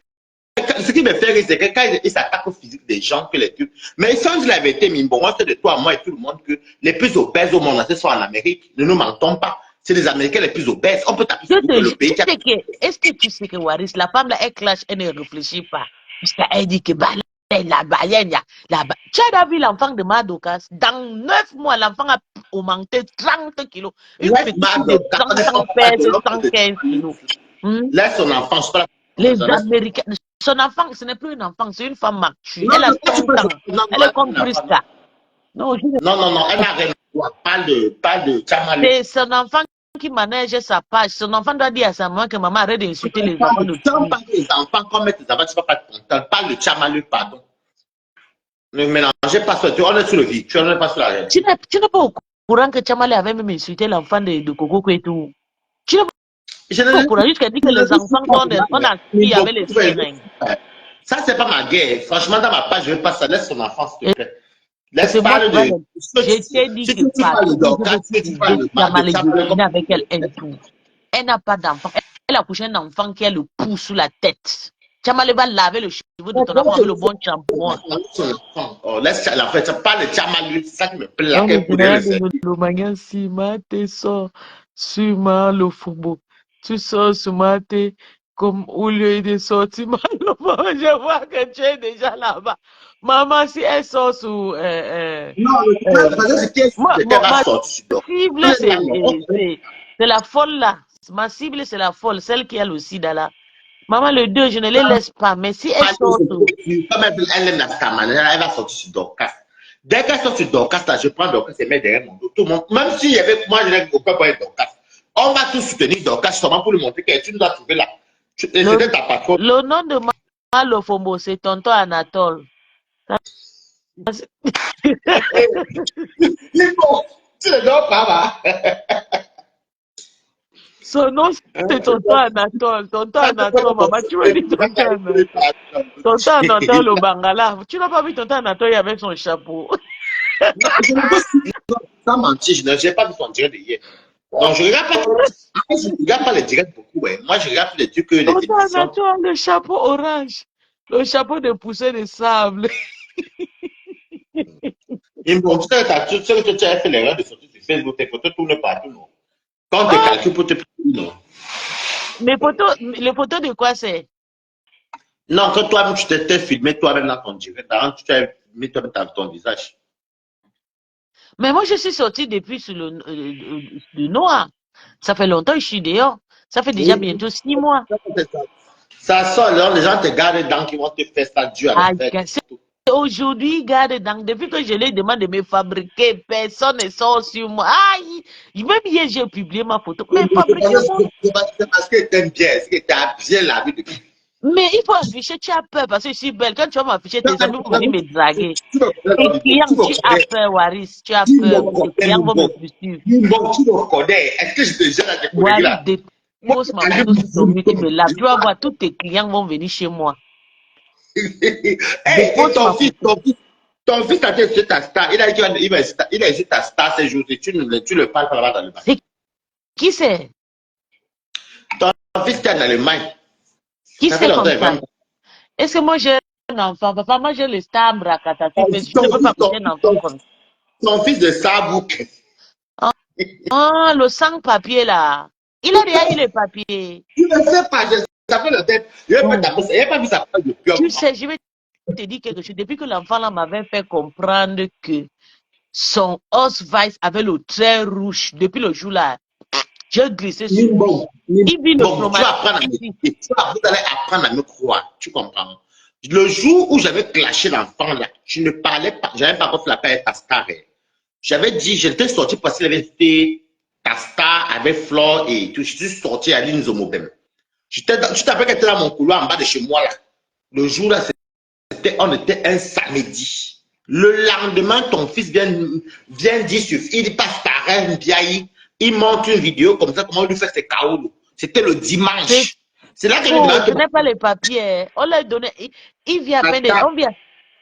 ce qui me fait rire, c'est que quand ils s'attaquent au physique des gens, que les trucs. Mais si on dit la vérité, Mimbo, moi, c'est de toi, moi et tout le monde, que les plus obèses au monde, ce sont en Amérique. Ne nous mentons pas. C'est les Américains les plus obèses. On peut taper Je sur te Google, le jure, pays qui a. est-ce que tu sais que Waris, la femme là, elle clash, elle ne réfléchit pas. Elle dit que bah, la baleine, tu as vu l'enfant de Madokas? Dans 9 mois, l'enfant a augmenté 30 kilos. Une Laisse petite fille de Mado, quand 30 on est ans pas pèse de l'homme de 115 kilos. laisse son enfant, je suis pas là pour Les ça. Laisse son enfant. Américains, son enfant, ce n'est plus une enfant, c'est une femme mature. Non, Elle a non, quand tu 30 peux, ans. non, Elle est comme non, Krista. Non, non, non, non, elle n'a rien à voir. Parle de Tchamalu. c'est son enfant qui manège sa page. Son enfant doit dire à sa maman que maman arrête d'insulter les enfants de Si on tout. parle des enfants, comme mettre les enfants, tu ne vas pas être content. Parle de Tchamalu, pardon. Ne mélangez pas ça. On est sur le virtuel, on n'est pas sur la Tu réalité. n'es pas au courant que Chamale avait même insulté l'enfant de Coco et tout. Tu n'es Je pas au ne courant, jusqu'à dire que les je suis enfants pas on a mais fui bon, avec les seringues. ça, c'est pas ma guerre. Franchement, dans ma page, je ne veux pas ça. Laisse son enfant, s'il te Et plaît. Laisse c'est moi parler qui va de. les... Je t'ai dit Si que tu parles de partout où je Dorcas, veux si tu parles trouver de Chamale, je Tchamalu, finis avec elle un tout. Elle n'a pas d'enfant. Elle a couché un enfant qui a le pouce sous la tête. Chamale va laver le cheveu de ton enfant avec le bon shampoing. oh, laisse l'enfant. Tu parles de Tchamalu, c'est ça qui me plaît, là, Non, le qu'elle pourrait le général de faire. l'Olomagnan, si mate sort sur le football. Tu sors sur mate comme au lieu de sortir je vois que tu es déjà là-bas. Maman, si elle sort sur... Non, le problème, c'est qu'elle va ma sortir sur Dorcas. cible, c'est la folle là. Ma cible, c'est la folle, celle qui a le sida là. Maman, le 2, je ne les laisse pas. Mais si elle sort sur... Comme elle aime la stamane, elle va sortir sur Dorcas. Dès qu'elle sort sur Dorcas, là, je prends Dorcas et mets derrière mon dos. Tout le monde, même s'il y avait, moi, je n'ai aucun point de Dorcas. On va tous soutenir Dorcas seulement pour lui montrer que tu nous as trouvé là. Et Le, c'était ta patronne. le nom de Malofombo, c'est tonton Anatole. Il faut, tu ne dors pas, va. Son nom, c'est tonton Anatole. Tonton Anatole, maman, tu me dis tonton Anatole. Tonton Anatole, le Bangala. Tu n'as pas vu tonton Anatole avec son chapeau. Non, je ne veux pas mentir, je n'ai pas vu son direct de hier. Donc, je ne regarde pas, je regarde pas les directs beaucoup. Ouais. Moi, je regarde les trucs, les Tonton émissions. Anatole, le chapeau orange. Le chapeau de poussée de sable. Ils me disent que tu as fait l'erreur de sortir sur Facebook, tes photos tournent partout, non? Quand tu Ah, calcules pour te prendre, non? les photos de quoi c'est? Non, quand toi-même, tu t'es filmé toi-même dans ton direct, tu t'es mis toi-même dans ton visage. Mais moi, je suis sortie depuis sur le noir. Ça fait longtemps que je suis dehors. Ça fait déjà Oui. bientôt 6 mois. Ça sort, alors les gens te gardent dedans qui vont te faire ça dur à Aïe, le faire. aujourd'hui, garde, donc, depuis que je lui demande de me fabriquer, personne ne sort sur moi. Aïe, même hier, j'ai publié ma photo. Mais fabriquez-moi. C'est parce que t'aimes bien, c'est que t'as bien la vie de qui. Mais il faut afficher, tu as peur parce que je suis belle. Quand tu vas m'afficher, tes amis vont venir me draguer. Tu me Tes connais, clients, tu me tu as connais, peur, Waris, tu as tu peur. me Tes connais, clients vont me Mimbo. poursuivre. Mimbo, tu me connais. Est-ce que je te gêne à te connaître Waris, là? Moi, dépose ma photo sur ton mur, tu me laves. Tu vas voir, tous tes clients vont venir chez moi. Hey, et Dépose ma photo. ton fils a été ta star. Il a dit il a été ta star ces jours. Tu le parles par là-bas dans le bac. C'est qui c'est? fils qui est en Allemagne. Qui Ça fait sait longtemps comme qu'il ça? va. Est-ce que moi j'ai un enfant? Papa, moi j'ai le star bracatatif. Je ne Ton peux fils, pas pousser un enfant comme ton fils de Sabouk. ça. Ah, le sans-papier là. Il a déjà eu les papiers. Tu ne sais pas, ça fait le tête. Je n'ai pas Non. tapé ça. Il n'a pas vu sa page de peur. Tu sais, je vais te dire quelque chose. Depuis que l'enfant là m'avait fait comprendre que son Osweiss avait le trait rouge, depuis le jour là, j'ai glissé sur lui. Bon, Il vit le bon, tu vas apprendre à me traumatisme. vous allez apprendre à me croire. Tu comprends? Le jour où j'avais clashé l'enfant là, je ne parlais pas, j'avais pas encore fait la paix avec ta star. J'avais dit, j'étais sorti parce qu'il avait fait ta star avec Flore et tout. Je suis sorti à l'île Zomobem. Tu t'appelles qu'elle était dans mon couloir en bas de chez moi là. Le jour là, on était un samedi. Le lendemain, ton fils vient dire sur, il passe par un biaï, il monte une vidéo comme ça, comment il lui fait ses kaolos. C'était le C'est dimanche. C'est là que je faux. demande Je n'ai pas les papiers. On l'a donné. Il vient à peine de, on vient.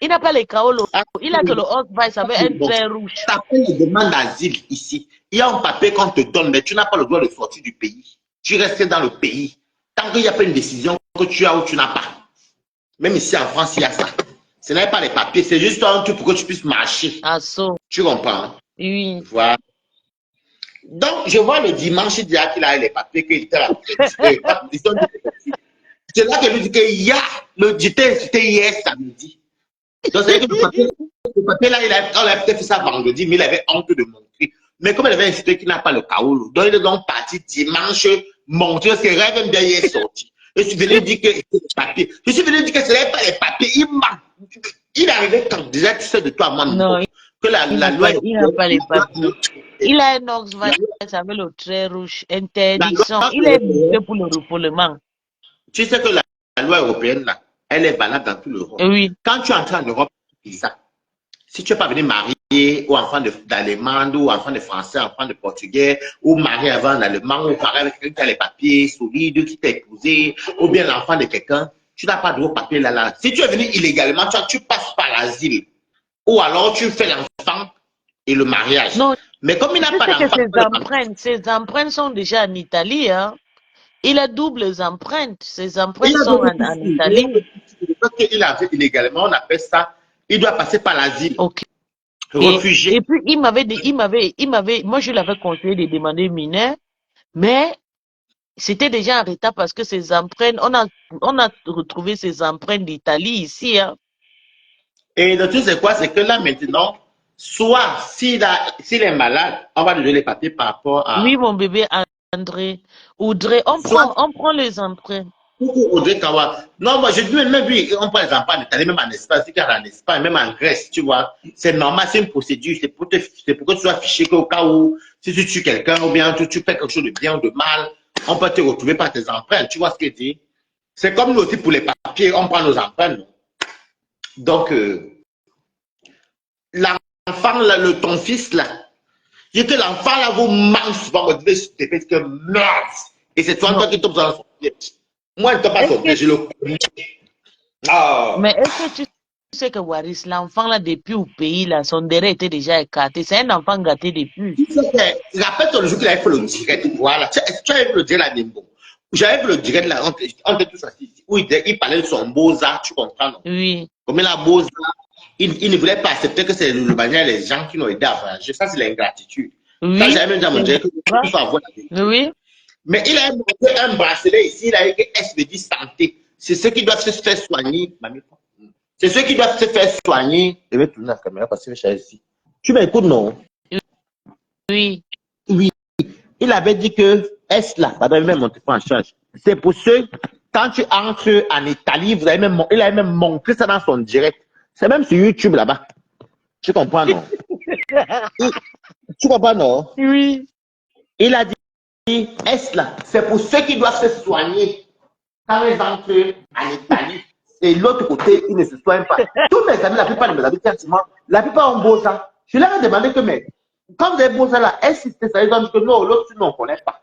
Il n'a pas les kaolos. Il a que le Osweiss avec un trait rouge. T'appelles une demande d'asile ici. Il y a un papier qu'on te donne, mais tu n'as pas le droit de sortir du pays. Tu restes dans le pays. Tant qu'il n'y a pas une décision que tu as ou tu n'as pas. Même ici en France, il y a ça. Ce n'est pas les papiers, c'est juste un truc pour que tu puisses marcher. Ah, ça. Tu comprends? Oui. Voilà. Donc, je vois le dimanche, il dit qu'il a les papiers, qu'il était là. C'est là que lui dit qu'il y a, c'était hier samedi. Donc, c'est que le papier là, on a peut-être fait ça vendredi, mais il avait honte de montrer. Mais comme il avait insisté qu'il n'a pas le kaoulou, donc il est donc parti dimanche montrer ses rêves, même bien il est sorti. Je suis venu dire que c'était les papiers. Je suis venu dire que ce n'est pas les papiers. Il arrivait quand déjà, tu sais de toi, moi, Non, que la loi. il n'a pas les papiers. Il a un Osweiss avec le trait rouge. Interdiction. Il est limité pour le refoulement. Tu sais que la loi européenne, là, elle est valable dans tout l'Europe. Oui. Quand tu entres en Europe, ça. Si tu n'es pas venu marier ou enfant d'allemand ou enfant de français, enfant de portugais, ou marié avant un allemand, ou marié avec quelqu'un qui a les papiers solides, qui t'a épousé, ou bien l'enfant de quelqu'un, tu n'as pas de papier là. Si tu es venu illégalement, tu passes par l'asile. Ou alors tu fais l'enfant et le mariage. Non, mais comme il n'a pas d'enfant. Ses empreintes sont déjà en Italie. Hein. Il a doubles empreintes. Ses empreintes sont en Italie. Parce qu'il a fait illégalement, on appelle ça, il doit passer par l'asile. Ok. Réfugié. Et puis, moi, je l'avais conseillé de demander mineur, mais c'était déjà en retard parce que ses empreintes, on a retrouvé ses empreintes d'Italie ici. Hein. Et le truc, c'est quoi? C'est que là, maintenant, soit s'il est malade, on va lui donner les papiers par rapport à. Oui, mon bébé André. Audrey, on prend les empreintes. Audrey Kawa. Non, moi, je dis même lui, on prend les enfants en Italie, même en Espagne, si en Espagne, même en Grèce, tu vois. C'est normal, c'est une procédure, c'est pour que tu sois fiché qu'au cas où, si tu tues quelqu'un ou bien tu fais quelque chose de bien ou de mal, on peut te retrouver par tes empreintes. Tu vois ce que je dis? C'est comme nous aussi pour les papiers, on prend nos empreintes. Donc, l'enfant, là, ton fils, là, je dis que l'enfant, là, vous manque souvent, vous devez te que merde. Et c'est toi qui tombes dans son piège. Moi, je ne tombe pas son piège, je le connais. Oh. Mais est-ce que tu sais que Waris, l'enfant, là, depuis au pays, là, son derrière était déjà écarté. C'est un enfant gâté depuis. Rappelle-toi le jour qu'il avait fait le direct. Voilà. Tu avais vu le direct là, Nimbo. J'avais vu le direct là, on était tous assis ici, où il parlait de son beau-za, tu comprends, non? Oui. Comme il a beau-za, il ne voulait pas accepter que c'est le Bannière les gens qui l'ont aidé à voyager. Ça, c'est l'ingratitude. Oui. Ça, j'avais même dit à mon direct que tu faut avoir la vie. Oui. Mais il a montré un bracelet ici, il a écrit SVD santé. C'est ceux qui doivent se faire soigner. C'est ceux qui doivent se faire soigner. Je vais tourner la caméra parce que je suis ici. Tu m'écoutes, non? Oui. Oui. Il avait dit que est là, pardon, il m'a montré en charge. C'est pour ceux, quand tu entres en Italie, il avait même montré ça dans son direct. C'est même sur YouTube là-bas. Tu comprends, non? Tu comprends, non? Oui. Il a dit, est là, c'est pour ceux qui doivent se soigner quand ils entrent en Italie. Et l'autre côté, ils ne se soignent pas. Tous mes amis, la plupart de mes amis, la plupart ont beau ça. Je leur ai demandé que, mais, quand vous avez beau ça là, est-ce que c'est ça? Ils ont dit que non, l'autre, tu n'en connais pas.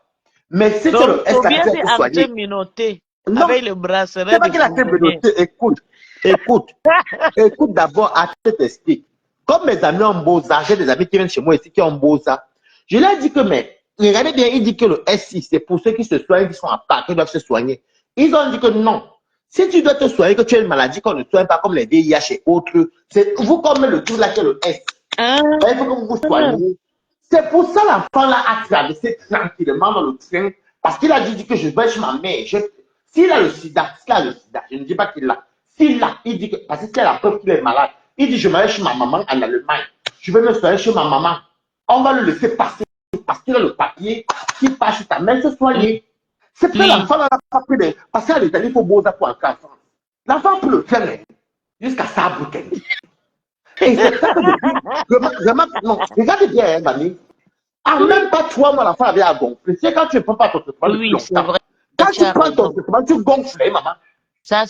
Mais si tu le est là, tu es soigné. Non, avec le bracelet. C'est pas qu'il a été menotté. Écoute d'abord, à t'expliquer. Comme mes amis ont beau ça, j'ai des amis qui viennent chez moi ici qui ont beau ça. Je leur ai dit que, mais, regardez bien, il dit que le SI, c'est pour ceux qui se soignent, qui sont à part, qui doivent se soigner. Ils ont dit que non. Si tu dois te soigner, que tu as une maladie qu'on ne soigne pas comme les VIH et autres, c'est vous comme le tout là qui est le S. Ah, Il faut que vous vous soignez. C'est pour ça l'enfant là a traversé tranquillement dans le train parce qu'il a dit que je vais chez ma mère. S'il a le sida, je ne dis pas qu'il l'a. S'il l'a, il dit que, parce qu'il a la preuve qu'il est malade, il dit je vais aller chez ma maman en Allemagne. Je vais me soigner chez ma maman. On va le laisser passer parce qu'il a le papier qui passe chez ta mère se soigner. C'est que oui, l'enfant n'a pas pris de. Parce qu'à l'Italie, il faut beau pour entrer en France. L'enfant peut le faire jusqu'à Saarbrücken. Et c'est ça que non, regardez bien, hein, mamie. Ah, même pas 3 mois, l'enfant avait à gonfler. C'est quand tu ne prends pas ton traitement depuis oui, c'est longtemps. vrai. Quand Tu tu as prends ton raison. traitement, tu gonfles, maman. Ça,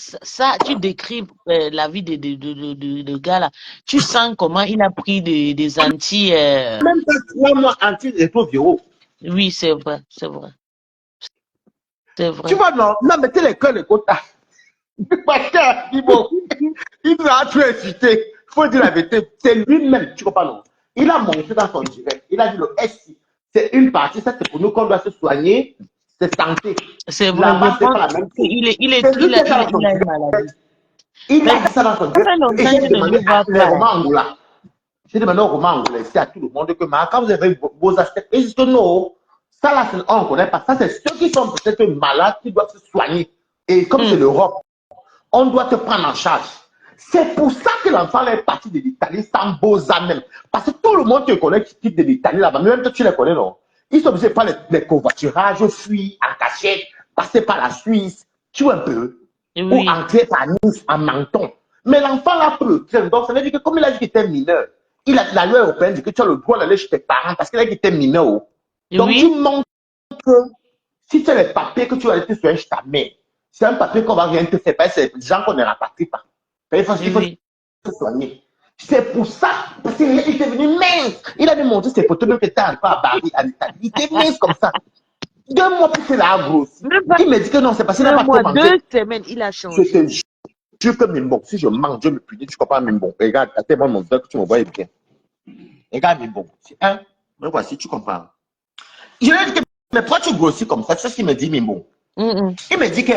tu décris la vie de gars là. Tu sens comment il a pris des anti. Même pas 3 mois anti-rétro-viraux. Oui, c'est vrai, c'est vrai, c'est Tu vrai. vois, non, non, mettez les cœurs de quota. Parce que, bon, il nous a tout incité. Il faut dire la vérité. C'est lui-même, tu comprends, non? Il a montré dans son direct. Il a dit le SI, c'est une partie, ça c'est pour nous qu'on doit se soigner, c'est santé. C'est vrai, je Là-bas, c'est pense pas la même chose. qu'il C'est lui qui a ça dans son il a une direct. maladie. Il Mais a dit ça dans son ça direct. fait Et longtemps j'ai que je ne demandé lui à vois les pas. romans angolais. J'ai demandé aux romans angolais, c'est à tout le monde que quand vous avez vos aspects, ils disent que non, ça là, on ne connaît pas. Ça, c'est ceux qui sont peut-être malades qui doivent se soigner. Et comme c'est l'Europe, on doit te prendre en charge. C'est pour ça que l'enfant est parti de l'Italie sans beaux même. Parce que tout le monde te connaît qui quitte de l'Italie là-bas. Même toi, tu les connais, non? Ils sont obligés de faire les covoiturages, fuir en cachette, passer par la Suisse, tu vois un peu, ou Oui, entrer par Nice en menton. Mais l'enfant là peut le train. Donc, ça veut dire que comme il a dit qu'il était mineur, la loi européenne dit que tu as le droit d'aller chez tes parents parce qu'il a dit qu'il était mineur. Donc, tu oui, montres que si tu as les papiers que tu vas aller te soigner chez ta mère, c'est un papier qu'on va rien te faire. C'est des gens qu'on ne rapatrie pas. Il faut oui. se soigner. C'est pour ça, parce qu'il était venu mince. Il avait montré ses photos même que était encore à Paris, à l'Italie. Il était mince comme ça. 2 mois plus qu'il a grossi. Même pas Il me dit que non, c'est parce qu'il n'a un pas trop mois, mangé. 2 semaines, il a Je changé. te jure que Mimbon, si je mange, Dieu me punit, tu comprends Mimbon. Regarde, à tes mon que tu me vois bien. Regarde Mimbon. C'est un. Me voici, tu comprends. Je lui ai dit que, mais pourquoi tu grossis comme ça? C'est ce qu'il me dit, Mimbon. Il me dit que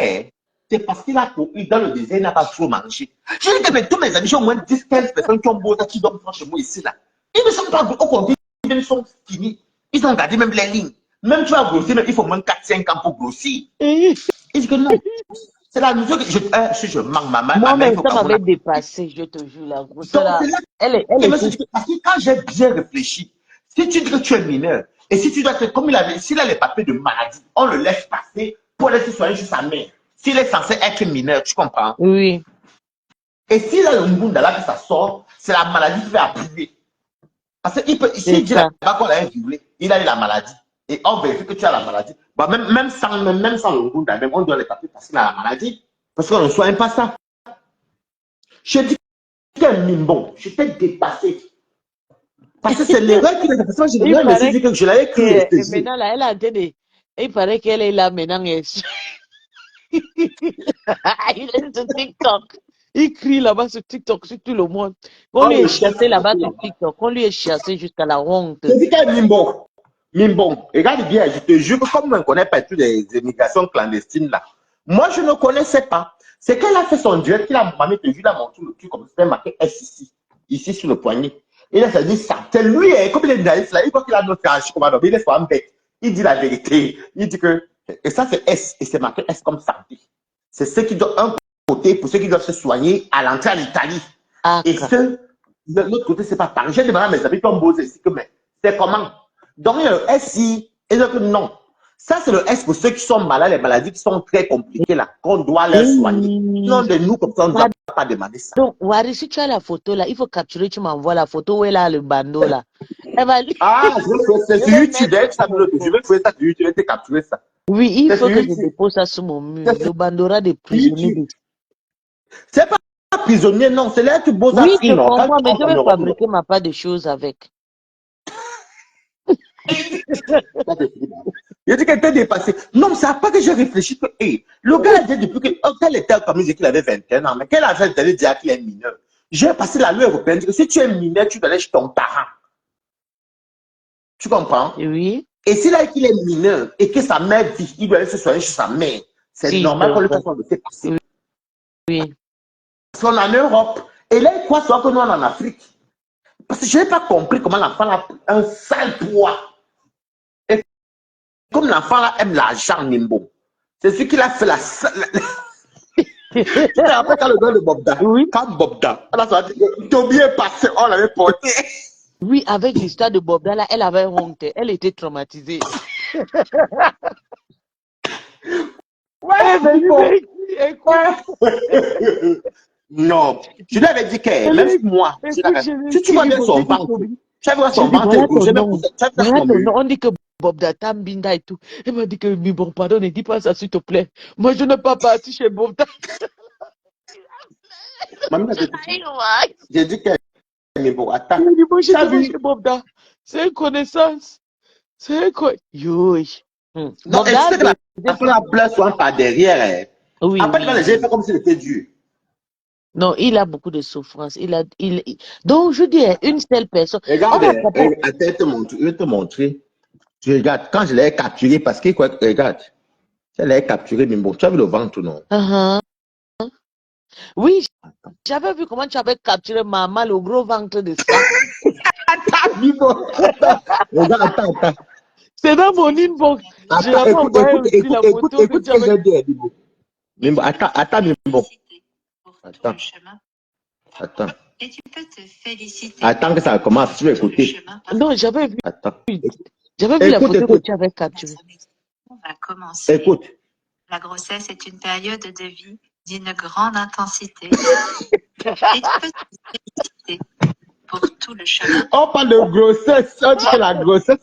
c'est parce qu'il a couru dans le désert, il n'a pas trop mangé. Je lui ai dit que mais tous mes amis, j'ai au moins 10, 15 personnes qui ont beau qui dorment franchement ici, là. Ils ne sont pas au contraire, ils sont finis. Ils ont gardé même les lignes. Même tu vas grossir, mais il faut moins 4, 5 ans pour grossir. Il dit que non. C'est la mesure que si je manque ma mère, Moi-même, il faut ça qu'à m'avait dépassé, je te jure, la grossesse donc, là. c'est là Elle que était. parce que quand j'ai bien réfléchi, si tu dis que tu es mineur, et si tu dois être, comme il avait, s'il a les papiers de maladie, on le laisse passer pour aller se soigner chez sa mère. S'il est censé être mineur, tu comprends? Oui, Et s'il a le Mbunda là que ça sort, c'est la maladie qui va appuyer. Parce qu'il peut, c'est s'il dit ça. là-bas qu'on l'a violé, il a eu la maladie. Et on vérifie que tu as la maladie. Bah, même sans le Mbunda, même on doit les papiers parce qu'il a la maladie. Parce qu'on ne soigne pas ça. Je dis que c'est un mimbon. Je t'ai dépassé. Parce que c'est l'erreur qu'il a fait. Je Il me suis paraît dit que je l'avais cru et que saisi. maintenant là, elle a entendu. Il paraît qu'elle est là maintenant. Il est sur TikTok. Il crie là-bas sur TikTok, sur tout le monde. On Oh, lui le est chef. chassé là-bas sur TikTok. On lui est chassé jusqu'à la honte. Je dis qu'il y a Mimbon. Mimbon. Regarde bien, je te jure que comme on ne connaît pas toutes les immigrations clandestines là, moi je ne connaissais pas. C'est qu'elle a fait son direct, qu'il a mamie te jure, il a montré le truc comme c'était marqué S ici sur le poignet. Et là, ça dit ça. C'est lui, comme il est naïf là, il croit qu'il a notre âge, il est soit bête. Il dit la vérité. Il dit que, et ça c'est S, et c'est marqué S comme santé. C'est ceux qui doivent, un côté pour ceux qui doivent se soigner à l'entrée en Italie. Ah, Et de l'autre côté, c'est pas pareil. J'ai demandé à mes amis qui ont posé ici que, mais c'est comment? Donc, il y a le SI, et donc, non. Ça, c'est le S pour ceux qui sont malades, les maladies qui sont très compliquées, là, qu'on doit leur soigner. Non, de nous, comme ça, on ne doit pas demander ça. donc, Wari, si tu as la photo là, il faut capturer, tu m'envoies la photo où elle a le bandeau là. Elle va lui. Ah, je vais faire ça sur YouTube, je vais faire ça sur YouTube, je vais te capturer ça. Oui, il C'est faut sur que je YouTube. dépose ça sur mon mur. Le bandeau des prisonniers. YouTube. C'est pas prisonnier, non, c'est là que beaux Oui, je non. Quand comprends, tu mais entres je en vais Europe, non. fabriquer ma part de choses avec. Il a dit qu'elle était dépassée. Non, c'est pas que j'ai réfléchi que, hey, le gars a dit depuis que, tel était comme il disait qu'il avait 21 ans, mais quel âge d'aller dire qu'il est mineur? J'ai passé la loi européenne, que si tu es mineur, tu dois aller chez ton parent. Tu comprends? Oui. Et s'il a qu'il est mineur et que sa mère vit, il doit aller se soigner chez sa mère. C'est Si, normal c'est qu'on lui vrai. fasse le laisser passer. Oui, oui. Parce qu'on est en Europe. Et là, il croit souvent que nous, on est en Afrique. Parce que je n'ai pas compris comment l'enfant a un sale poids. Et comme l'enfant là aime l'argent, Nimbo, c'est ce qu'il a fait la. Tu te rappelles quand le gars de Bobda, Oui, quand Bobda, on a sorti, t'as bien passé, on l'avait porté. oui, avec l'histoire de Bob Dalla, elle avait honte. Elle était traumatisée. Ouais, Elle m'a dit, Nimbo. mais écoute, Ouais. Non, je lui avais dit que même elle, moi, écoute, je l'ai si tu écrit, vois j'ai bien dit, son j'ai dit, ventre, Toby. tu as vu J'ai son dit, ventre est voilà gros, ton j'ai même nom. poussé, tu as vu Voilà son ton nom. menu. On dit que Bob Data, Mbinda et tout. Elle m'a dit que, mais bon, pardon, ne dis pas ça, s'il te plaît. Moi, je n'ai pas parti chez Bob Data. Maman, j'ai dit que, mais bon, attends, Elle dit, moi, je tu as n'étais pas vu, chez Bob Data. C'est une connaissance. C'est quoi? Yo. non, Bob et tu Data sais que la baisait femme la pleure souvent par derrière, hein. oui, Après, quand oui, les gens oui. fait comme s'il était dur. Non, il a beaucoup de souffrance. Donc, je dis, une seule personne. On Regarde, n'apprend pas. attends, je vais te montrer. Tu regardes, quand je l'ai capturé, parce que, quoi, regarde, je l'ai capturé, mais bon, tu as vu le ventre, non? Uh-huh. Oui, j'avais vu comment tu avais capturé maman, le gros ventre de ça. Attends, Bibo, attends, regarde, attends. C'est dans mon inbox. Je Attends, l'avais envoyé aussi la photo que écoute tu ce que avais. j'ai dit, Bibo. Mimbo, attends, Mimbo. Attends, attends. Attends que ça commence, tu vas écouter. Non, Attends. j'avais vu la Écoute, photo que écoute, tu avais capturée. écoute. La grossesse est une période de vie d'une grande intensité et tu peux te féliciter pour tout le chemin. On parle de grossesse, on dit que la grossesse,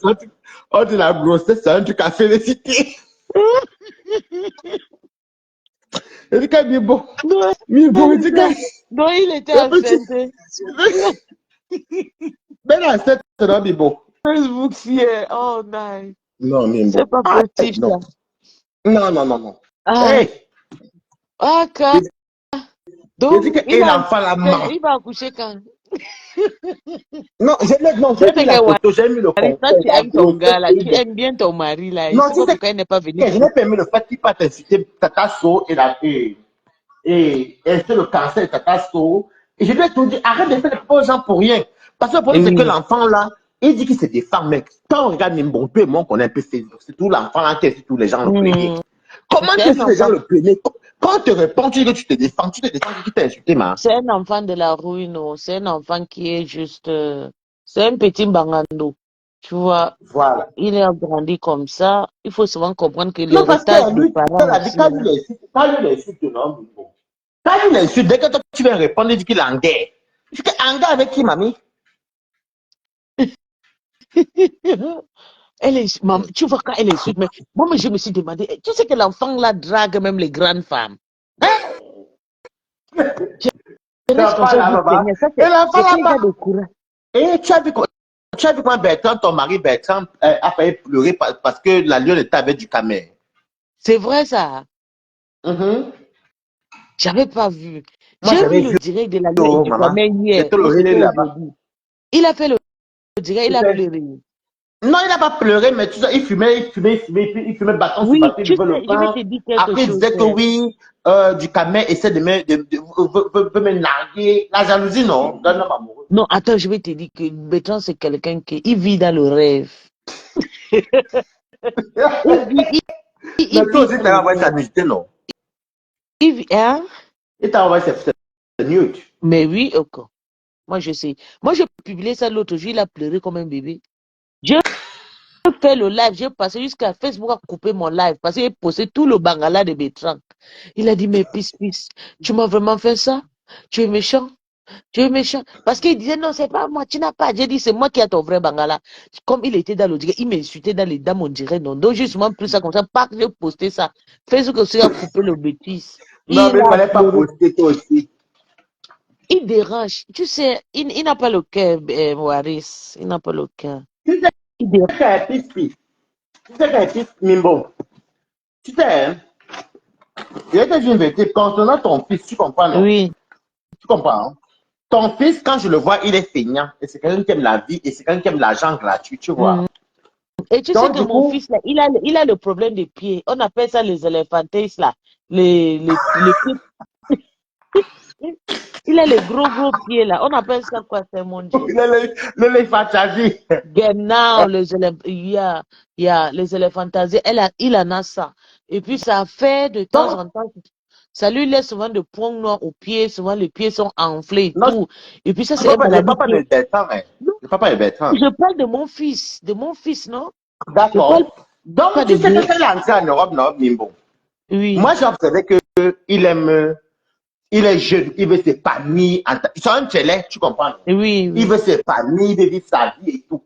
on dit la grossesse, c'est un truc à féliciter. Il dit que Mimbo, Non, il dit que non, il était le petit, enceinte. Il a ben là, c'est non, Mimbo. Facebook hier. Oh, nice. Non, C'est Mimbo. pas Ah, possible, ça. non. Non. Ah, Hey, ah, il il donc, dit que l'enfant la ment. il va accoucher quand? Non, Je j'ai sais mis la que photo, j'ai mis le Warissa, concours, tu la aimes ton gars, grossesse là. et Tu aimes bien ton mari, là. Je non, sais tu pas sais pourquoi il n'est pas venu. que je n'ai pas aimé le fait qu'il parte inciter Tata So et c'est le cancer de Tata So. Et je lui ai tout dit, arrête de faire des propos aux gens pour rien. Parce que le problème, c'est que Oui. l'enfant là, il dit qu'il se défend, mec. Quand on regarde Nimbonto et moi, on connaît un peu Facebook, c'est tout l'enfant là qui est tous les gens le plaignent. Hmm. Comment C'est tu un sais les gens enfant. le plaignent? Quand on te répond, tu dis que tu te défends, qui t'a insulté, ma. C'est un enfant de la rue, non. C'est un enfant qui est juste. C'est un petit bangando. Tu vois, Voilà. il est grandi comme ça. Il faut souvent comprendre que Non, parce l'héritage que des lui, parents elle a dit, aussi, hein. quand lui l'insulte, non, quand lui l'insulte, dès que toi, tu viens répondre, il dit qu'il est en guerre. Je dis, en guerre avec qui, mamie? Tu vois, quand elle insulte, mais moi, mais je me suis demandé, tu sais que l'enfant là drague même les grandes femmes. Hein? Je reste comme L'enfant ça, je là, dis, papa. Seigneur, ça Et l'enfant c'est là, un gars pas. de courage. Et tu as vu comment Bertrand, ton mari Bertrand, a failli pleurer parce que la lionne était avec du camel. C'est vrai ça. Mhm. J'avais pas vu. Moi, J'ai vu j'avais le vu, direct de la loi et oh, du maman. Cameroun hier, J'étais le ou c'était relais là-bas. aujourd'hui. Il a fait le direct, il a pleuré. Non, il n'a pas pleuré, mais tu sais, il fumait bâton sur Oui, bâton, il tu levait le sais, je vais pain. te dire quelque Après, il chose. disait que oui, du camel essaie veut me narguer. La jalousie, non, d'un homme amoureux. Non, attends, je vais te dire que Bertrand, c'est quelqu'un qui il vit dans le rêve. Il vit, Mais il toi vit aussi, dans tu as le envoyé sa rêve. nudité, non? Hein? Il t'a envoyé ses nudes. Mais oui, ok. Moi, je sais. Moi, j'ai publié ça l'autre jour, il a pleuré comme un bébé. J'ai fait le live, j'ai passé jusqu'à Facebook à couper mon live parce qu'il a posté tout le bangala de Bertrand. Il a dit, mais pisse, tu m'as vraiment fait ça? Tu es méchant? Tu es méchant. Parce qu'il disait, non, c'est pas moi, tu n'as pas. J'ai dit, c'est moi qui ai ton vrai bangala. Comme il était dans le direct, il m'insultait dans les dames, on dirait non. Donc, justement, plus ça comme ça, pas que j'ai posté ça. Facebook aussi a coupé le bêtise. Non, Il mais il ne a fallait pas pleuré. poster toi aussi. Il dérange. Tu sais, il n'a pas le cœur, Waris. Il n'a pas le cœur. Tu sais Il dérange. qu'un pisse-pisse. Tu sais qu'un pisse, Mimbo. Tu sais, hein, il y a une vérité. Concernant ton fils, tu comprends, non? Oui. Tu comprends, hein? Ton fils, quand je le vois, il est feignant. Et c'est quelqu'un qui aime la vie et c'est quelqu'un qui aime l'argent gratuit, tu vois. Mhm. Et tu sais Donc, que du mon coup, fils, là, il a le problème des pieds. On appelle ça les éléphantistes, là. Les pieds. Il a les gros pieds, là. On appelle ça quoi, c'est mon Dieu? l'éléphant choisi. Genau, il y a les éléphantiasies. Il en a ça. Et puis, ça fait de temps Donc, en temps, ça lui laisse souvent de points noirs aux pieds. Souvent, les pieds sont enflés et non, tout. Et puis, ça, je c'est ne une parle maladie pas qui de est... Bertrand, hein. Non, Je ne parle pas de Bertrand. je parle de mon fils. De mon fils, non? Je parle D'accord. pas Donc, de tu sais que deux. quand il est entré en Europe, non, Nimbo. Moi, Oui, j'ai observé qu'il aime, il est jeune, il veut s'épanouir. C'est un télé, tu comprends? Non? oui, Il oui. veut s'épanouir, il veut vivre sa vie et tout.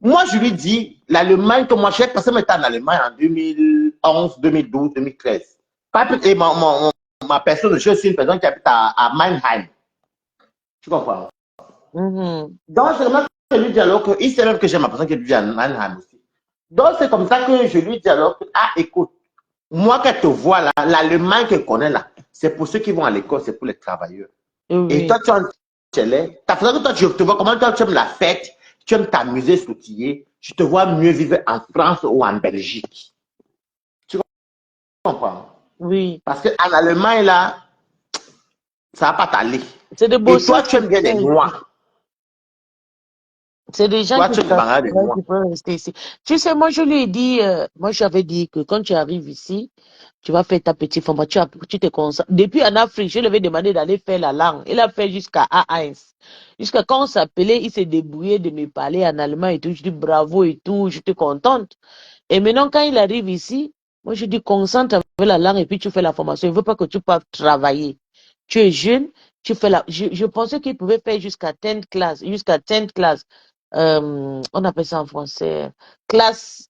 Moi, je lui dis, l'Allemagne, que moi, j'ai passé mon temps en Allemagne en 2011, 2012, 2013. Et ma personne, je suis une personne qui habite à Mannheim. Tu comprends? Mhm. Donc, c'est vraiment que je lui dis alors que, il sait même que j'ai ma personne qui vit à Mannheim aussi. Donc, c'est comme ça que je lui dis alors que, ah, écoute, moi, quand te vois là, l'Allemagne que je connais là, c'est pour ceux qui vont à l'école, c'est pour les travailleurs. Et Oui. toi, tu es en télé, ta façon que toi, tu te vois comment toi, tu aimes la fête, tu aimes t'amuser, sautiller, tu te vois mieux vivre en France ou en Belgique. Tu comprends? Oui. Parce qu'en Allemagne, là, ça va pas t'aller. C'est des Et toi, bossettes tu qui aimes bien les sont ici. noirs. C'est des gens Toi, qui tu aimes les bangades des travaillent, noirs. qui peuvent rester ici. Tu sais, moi, je lui ai dit, moi, j'avais dit que quand tu arrives ici, tu vas faire ta petite formation, tu te concentres. Depuis en Afrique, je lui avais demandé d'aller faire la langue. Il a fait jusqu'à A1. Jusqu'à quand on s'appelait, il s'est débrouillé de me parler en allemand et tout. Je dis bravo et tout, je suis contente. Et maintenant, quand il arrive ici, moi, je dis concentre avec la langue et puis tu fais la formation. Il ne veut pas que tu partes travailler. Tu es jeune, tu fais la. Je pensais qu'il pouvait faire jusqu'à 10 classe, jusqu'à 10 classe. On appelle ça en français, classe,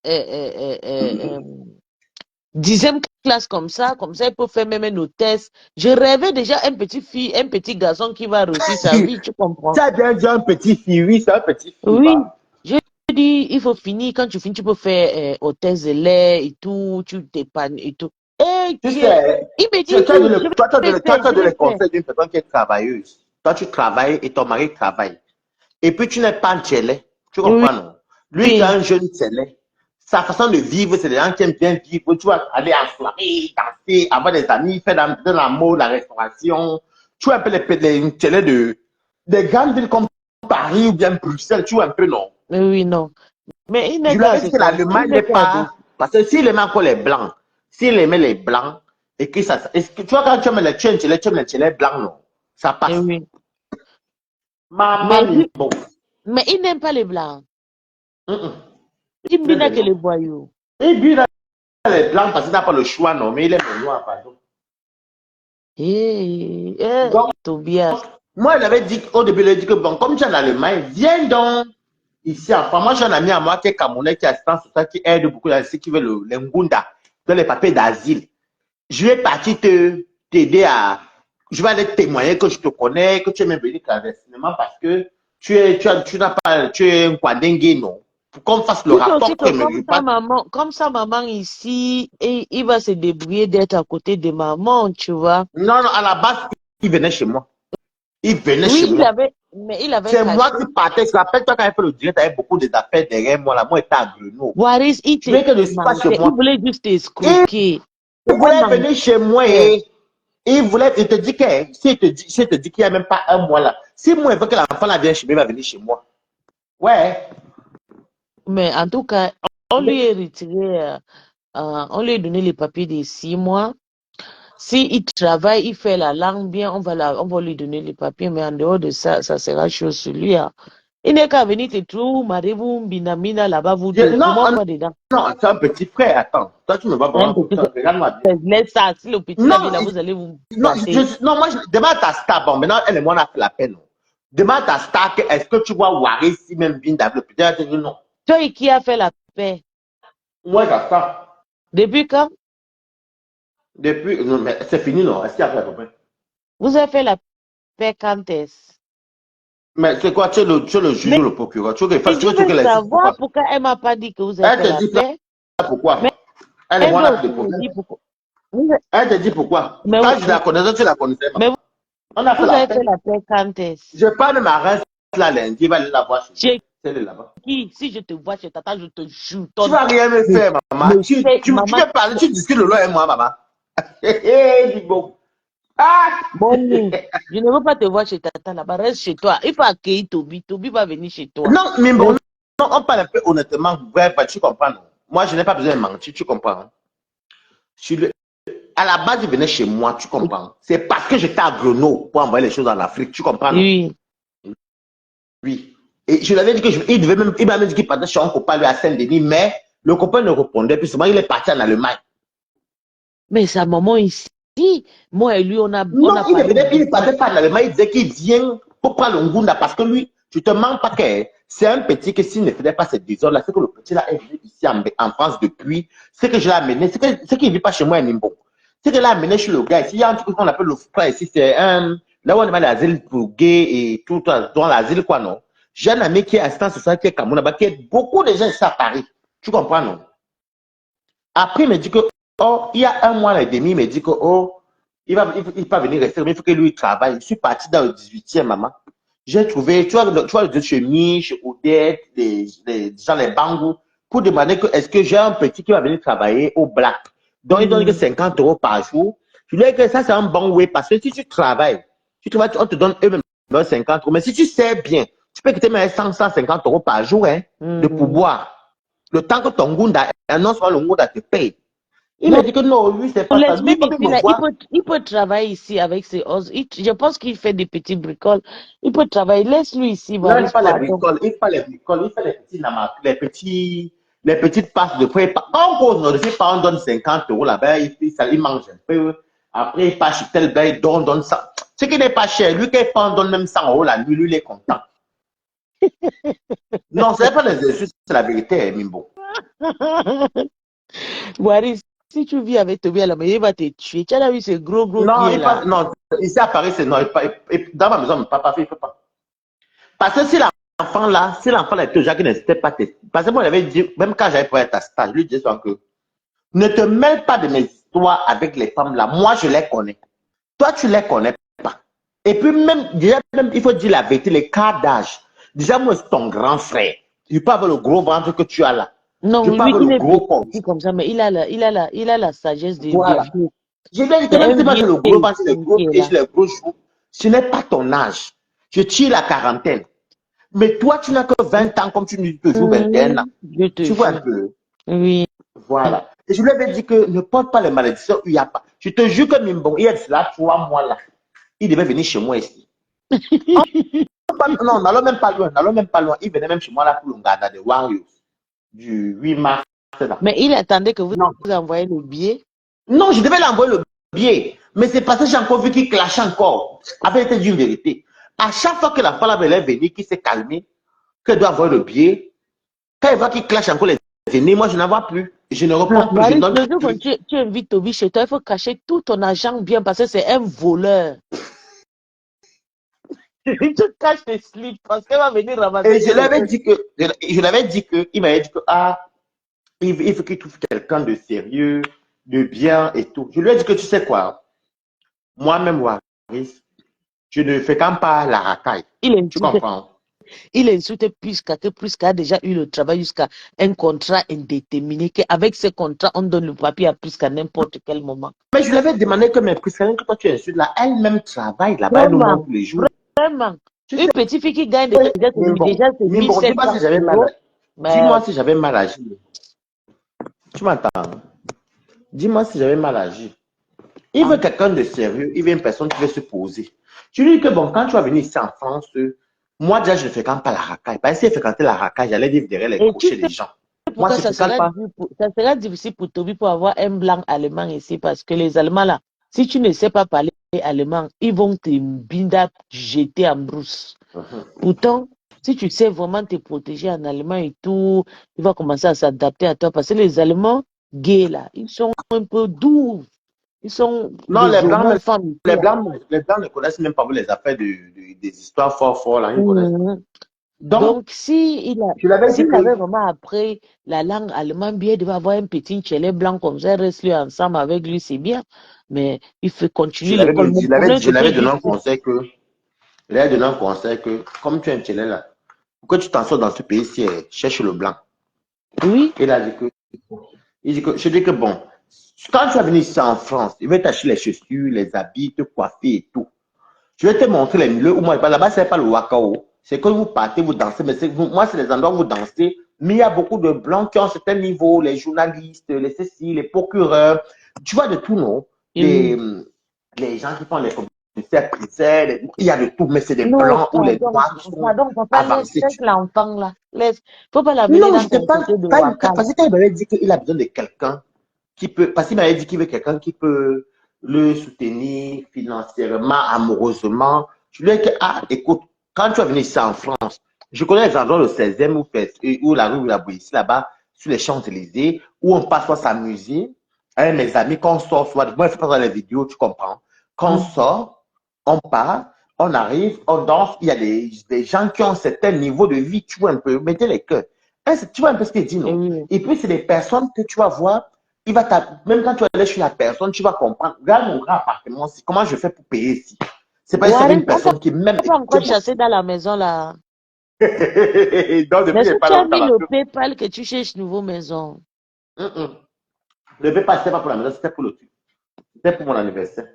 10e classe comme ça, il peut faire même nos tests. Je rêvais déjà un petit fille, un petit garçon qui va réussir sa Tu vie, tu comprends? as bien dit un petit fille, oui, c'est un petit fille, Oui, va. je dis, il faut finir. Quand tu finis, tu peux faire hôtesse de lait et tout, tu t'épannes et tout. Et Tu Dieu, sais, il me tu dit, as oui, donné, toi, tu as donné, toi, tu as je donné vais le faire. conseil d'une personne qui est travailleuse. Toi, tu travailles et ton mari travaille. Et puis, tu n'es pas un télé. Tu Oui, comprends, non? Lui qui est oui, un jeune télé, sa façon de vivre, c'est des gens qui aiment bien vivre. Tu vas aller en soirée, danser, avoir des amis, faire de l'amour, la restauration. Tu vois un peu les télés des grandes villes comme Paris ou bien Bruxelles, tu vois un peu, non? oui, non. Mais il Je n'est lui qu'à avais se dit que calmer, il l'Allemagne n'est n'est qu'à pas. bosser. Parce que s'il aimait encore les blancs, s'il aimait les blancs, et que ça. Est-ce que, tu vois, quand tu aimes les tu aimes les tchelets blancs, non? Ça passe. Oui. Maman, Mais, bon. mais il n'aime pas les blancs. Mm-mm. Il Il aime n'a les que les noirs. voyous. Et puis, il aime les blancs parce qu'il n'a pas le choix, non, mais il aime les noirs, pardon. Donc, Tobias. moi, il avait dit, au début, il a dit que, bon, comme tu es en Allemagne, viens donc ici en France. Moi, j'ai un ami à moi qui est camerounais, qui est assistant social, qui aide beaucoup dans ceux qui veulent les Ngunda, dans les papiers d'asile. Je vais partir t'aider à. Je vais aller témoigner que je te connais, que tu es même venu clandestinement parce que tu n'as pas. Tu es un Kwandengue, non? Pour qu'on fasse le Dites aussi rapport que que me passe. comme sa maman ici, et il va se débrouiller d'être à côté de maman, tu vois. Non, non, à la base, il venait chez moi. Il venait chez Oui, moi. mais il avait C'est moi caché. qui partais. Je rappelle, toi, quand il fait le direct, tu avais beaucoup d'affaires derrière moi. Là, moi, j'étais à Grenoble. Waris, il Tu te veux que je ne suis pas chez manquait. Il moi. voulait juste Il t'escroquer. Elle voulait venir chez moi manquait. et il voulait. Il te dit que si il te dit qu'il n'y a même pas un mois là, si moi, il veut que l'enfant là vienne chez moi, il va venir chez moi. Ouais. Mais en tout cas, on lui a retiré, on lui a donné les papiers de 6 mois. S'il travaille, il fait la langue bien, on va lui donner les papiers, mais en dehors de ça, ça sera chaud sur lui. Hein. Il n'est qu'à venir te trouver, mariez-vous, binamina, là-bas, vous deux. Pour Non, moi, quoi dedans? non, c'est un petit frère. Attends, toi, tu me vois Un vraiment comme petit ça. Regarde-moi bien. peu. Laisse ça, si le petit là vient Non, là, vous allez vous non, gâter. non, moi, demande à ta star. Bon, maintenant, elle et moi, on a fait la peine. Non? Demande à ta star que est-ce que tu vois Waris si même bien d'abord. Peut-être que non. Toi et qui a fait la paix? Moi, j'attends. Depuis quand? Depuis, non, mais c'est fini, non? Est-ce qu'il y a fait à peu près? Vous avez fait la paix quand est-ce? Mais c'est quoi? Tu es le juge Mais ou le procureur? Tu veux que, je tu veux que veux les juges savoir pourquoi? pourquoi elle m'a pas dit que vous avez Elle fait te la dit là paix. pourquoi? Mais Elle et elle moi, on a veut fait aussi des me problèmes. dire pourquoi. Vous, Elle te dit pourquoi? mais, Quand je la connaissais, tu la connaissais, mais maman. On a fait vous la avez fait peine. la paix quand est-ce? Je parle de ma reine là lundi, il va aller la voir chez J'ai elle. C'est là-bas. Si je te vois chez Tata, je te jure. Tu vas rien me faire, maman. Tu veux parler, tu discutes le loin et moi, maman. Dis bon. Ah! Bon, je ne veux pas te voir chez Tata là-bas, reste chez toi. Il faut accueillir Toby. Toby va venir chez toi. Non, mais bon, non, on parle un peu honnêtement. Ouais, tu comprends, non? Moi, je n'ai pas besoin de mentir, tu comprends? À la base, il venait chez moi, tu comprends? C'est parce que j'étais à Grenoble pour envoyer les choses en Afrique, tu comprends? Non? Oui. Oui. Et je lui avais dit il m'a même dit qu'il partait chez un copain lui à Saint-Denis, mais le copain ne répondait plus. Souvent, il est parti en Allemagne. Mais sa maman ici, moi et lui, on a Non, il parlé. ne partait pas en Allemagne, il disait qu'il vient pour prendre le Ngunda parce que lui, tu te mens pas que c'est un petit que s'il ne faisait pas cette désordre-là, c'est que le petit là est venu ici en France depuis, c'est que je l'ai amené, c'est qu'il ne vit pas chez moi à Nimbo. C'est que je l'ai amené chez le gars ici, il y a un truc qu'on appelle le frère ici, c'est un, là où on a l'asile pour gay et tout, dans l'asile quoi, non? J'ai un ami qui est assistant social, qui est Cameroun là-bas, qui est beaucoup de gens ici à Paris. Tu comprends, non? Après, il me dit que, oh, il y a un mois et demi, il me dit que, oh, il va venir rester, mais il faut que lui travaille. Je suis parti dans le 18e, maman. J'ai trouvé, tu vois le chez Mi, chez Odette, les gens, les bangous, pour demander que est-ce que j'ai un petit qui va venir travailler au black. Donc, il donne que 50 € par jour. Je lui ai dit que ça, c'est un bon way parce que si tu travailles, on te donne eux-mêmes 50 €. Mais si tu sais bien, tu peux quitter même 150 € par jour hein, de pouvoir. Le temps que ton Gunda, non seulement le Gunda te paye. Il m'a dit que non, lui, c'est pas ça. Lui, il peut travailler ici avec ses os. Je pense qu'il fait des petits bricoles. Il peut travailler. Laisse-lui ici. Non, il fait les bricoles. Il fait les bricoles. Il fait les petites passes de prêt. En gros, on ne fait pas, on donne 50 € là-bas. Il mange un peu. Après, il passe chez tel bain, il donne ça. Ce qui n'est pas cher. Lui, quand il donne même 100 € la nuit, lui, il est content. Non, ce n'est pas les excuses, c'est la vérité, Mimbo. Waris, si tu vis avec Toby à la maison, il va te tuer. Tu as vu ce gros non, pied là? Non, ici à Paris, c'est non. Dans ma maison, papa, il ne peut pas. Parce que si l'enfant là était déjà qui n'était pas testé. Parce que moi, j'avais dit, même quand j'avais fait ta stage, je lui disais que ne te mêle pas de mes histoires avec les femmes là. Moi, je les connais. Toi, tu les connais pas. Et puis, déjà, il faut dire la vérité, les cas d'âge. Déjà, moi, c'est ton grand frère. Tu peux avoir le gros ventre que tu as là. Non, tu lui, il est petit comme ça, mais il a la sagesse de voilà. Je lui ai dit que même si moi, j'ai le gros ventre, les gros pieds, les gros joues, ce n'est pas ton âge. Je tire la quarantaine. Mais toi, tu n'as que 20 ans comme tu dis toujours 21 ans. Tu vois un peu. Oui. Voilà. Et je lui avais dit que ne porte pas les malédictions où il n'y a pas. Je te jure que Mimbon, il y a cela 3 mois là. Il devait venir chez moi ici. Non, n'allons même pas loin. Il venait même chez moi là pour le Ghana de Warriors. Du 8 mars. Là. Mais il attendait que vous envoyiez le billet. Non, je devais l'envoyer le billet. Mais c'est parce que j'ai encore vu qu'il clashait encore. Avec été d'une vérité. À chaque fois que la femme est venue, qui s'est calmée, qu'elle doit avoir le billet, quand elle voit qu'il clash encore les ennemis, moi je n'en vois plus. Je ne reprends plus. Marie, le jour quand tu invites Toby chez toi, il faut cacher tout ton argent bien parce que c'est un voleur. Tu caches tes slips parce qu'elle va venir ramasser. Et je l'avais dit que, il m'avait dit que, il faut qu'il trouve quelqu'un de sérieux, de bien et tout. Je lui ai dit que tu sais quoi, moi-même, Waris, je ne fais quand pas la racaille. Tu comprends? Il insulte Prisca a déjà eu le travail jusqu'à un contrat indéterminé, qu'avec ce contrat, on donne le papier à Prisca à n'importe quel moment. Mais je lui avais demandé que mes Prisca, que toi tu insultes là, elle-même travaille là-bas, elle nous montre tous les jours. Vraiment. Une petite fille qui gagne déjà c'est 1700 €. Dis-moi si j'avais mal agi. Tu m'entends? Dis-moi si j'avais mal agi. Il veut quelqu'un de sérieux, il veut une personne qui veut se poser. Je lui dis que bon, quand tu vas venir ici en France, moi déjà je ne fréquente pas la racaille. Parce que si je fréquentais la racaille, j'allais vivre derrière les crochets des gens. Moi, ça sera difficile pour Toby pour avoir un blanc allemand ici parce que les Allemands là, si tu ne sais pas parler allemand, ils vont te jeter en brousse. Pourtant, si tu sais vraiment te protéger en allemand et tout, il va commencer à s'adapter à toi parce que les Allemands gays là, ils sont un peu doux. Ils sont non, les blancs ne connaissent même pas les affaires des histoires fort là. Donc, s'il avait vraiment appris la langue allemande, bien, il devait avoir un petit tchelé blanc comme ça, reste lui ensemble avec lui, c'est bien. Mais il faut continuer l'école. Je l'avais donné un conseil que, comme tu es un tchelé là, Pourquoi tu t'en sors dans ce pays-ci? Cherche le blanc. Oui. Il a dit que, je dis que bon, quand tu vas venir ici en France, il va t'acheter les chaussures, les habits, te coiffer et tout. Je vais te montrer les milieux où moi, là-bas, c'est pas le Wakao. C'est que vous partez, vous dansez, mais moi, c'est les endroits où vous dansez. Mais il y a beaucoup de blancs qui ont un certain niveau, les journalistes, les ceci, les procureurs. Tu vois de tout, non? Les gens qui font les commissaires priseurs, il y a de tout, mais c'est des Non, blancs ou les noirs qui sont pardon, papa, laisse avancés. l'enfant là. Faut pas l'amener Non, dans je te ton parle côté de pas Wakal. parce qu'il m'avait dit qu'il a besoin de quelqu'un qui peut, parce qu'il m'avait dit qu'il veut quelqu'un qui peut le soutenir financièrement, amoureusement. Je lui ai dit, ah, écoute, quand tu vas venir ici en France, je connais les endroits, le 16e ou la rue où la Boétie, là-bas, sur les Champs-Élysées, où on passe s'amuser avec mes amis, quand on sort, soit, moi, je fais pas dans les vidéos, tu comprends. Quand on sort, on part, on arrive, on danse, il y a des gens qui ont un certain niveau de vie, tu vois un peu, mettez les cœurs. Tu vois un peu ce qu'il dit, non? Oui. Et puis, c'est des personnes que tu vas voir, même quand tu vas aller chez la personne, tu vas comprendre. Regarde mon grand appartement, comment je fais pour payer ici. C'est pas Warren, une personne qui même. on t'a encore chassé dans la maison là. Donc, depuis, Mais il si n'y a pas tu as mis longtemps. le PayPal que tu cherches nouveau maison. Le PayPal, c'était pas pour la maison, c'était pour le truc. C'était pour mon anniversaire.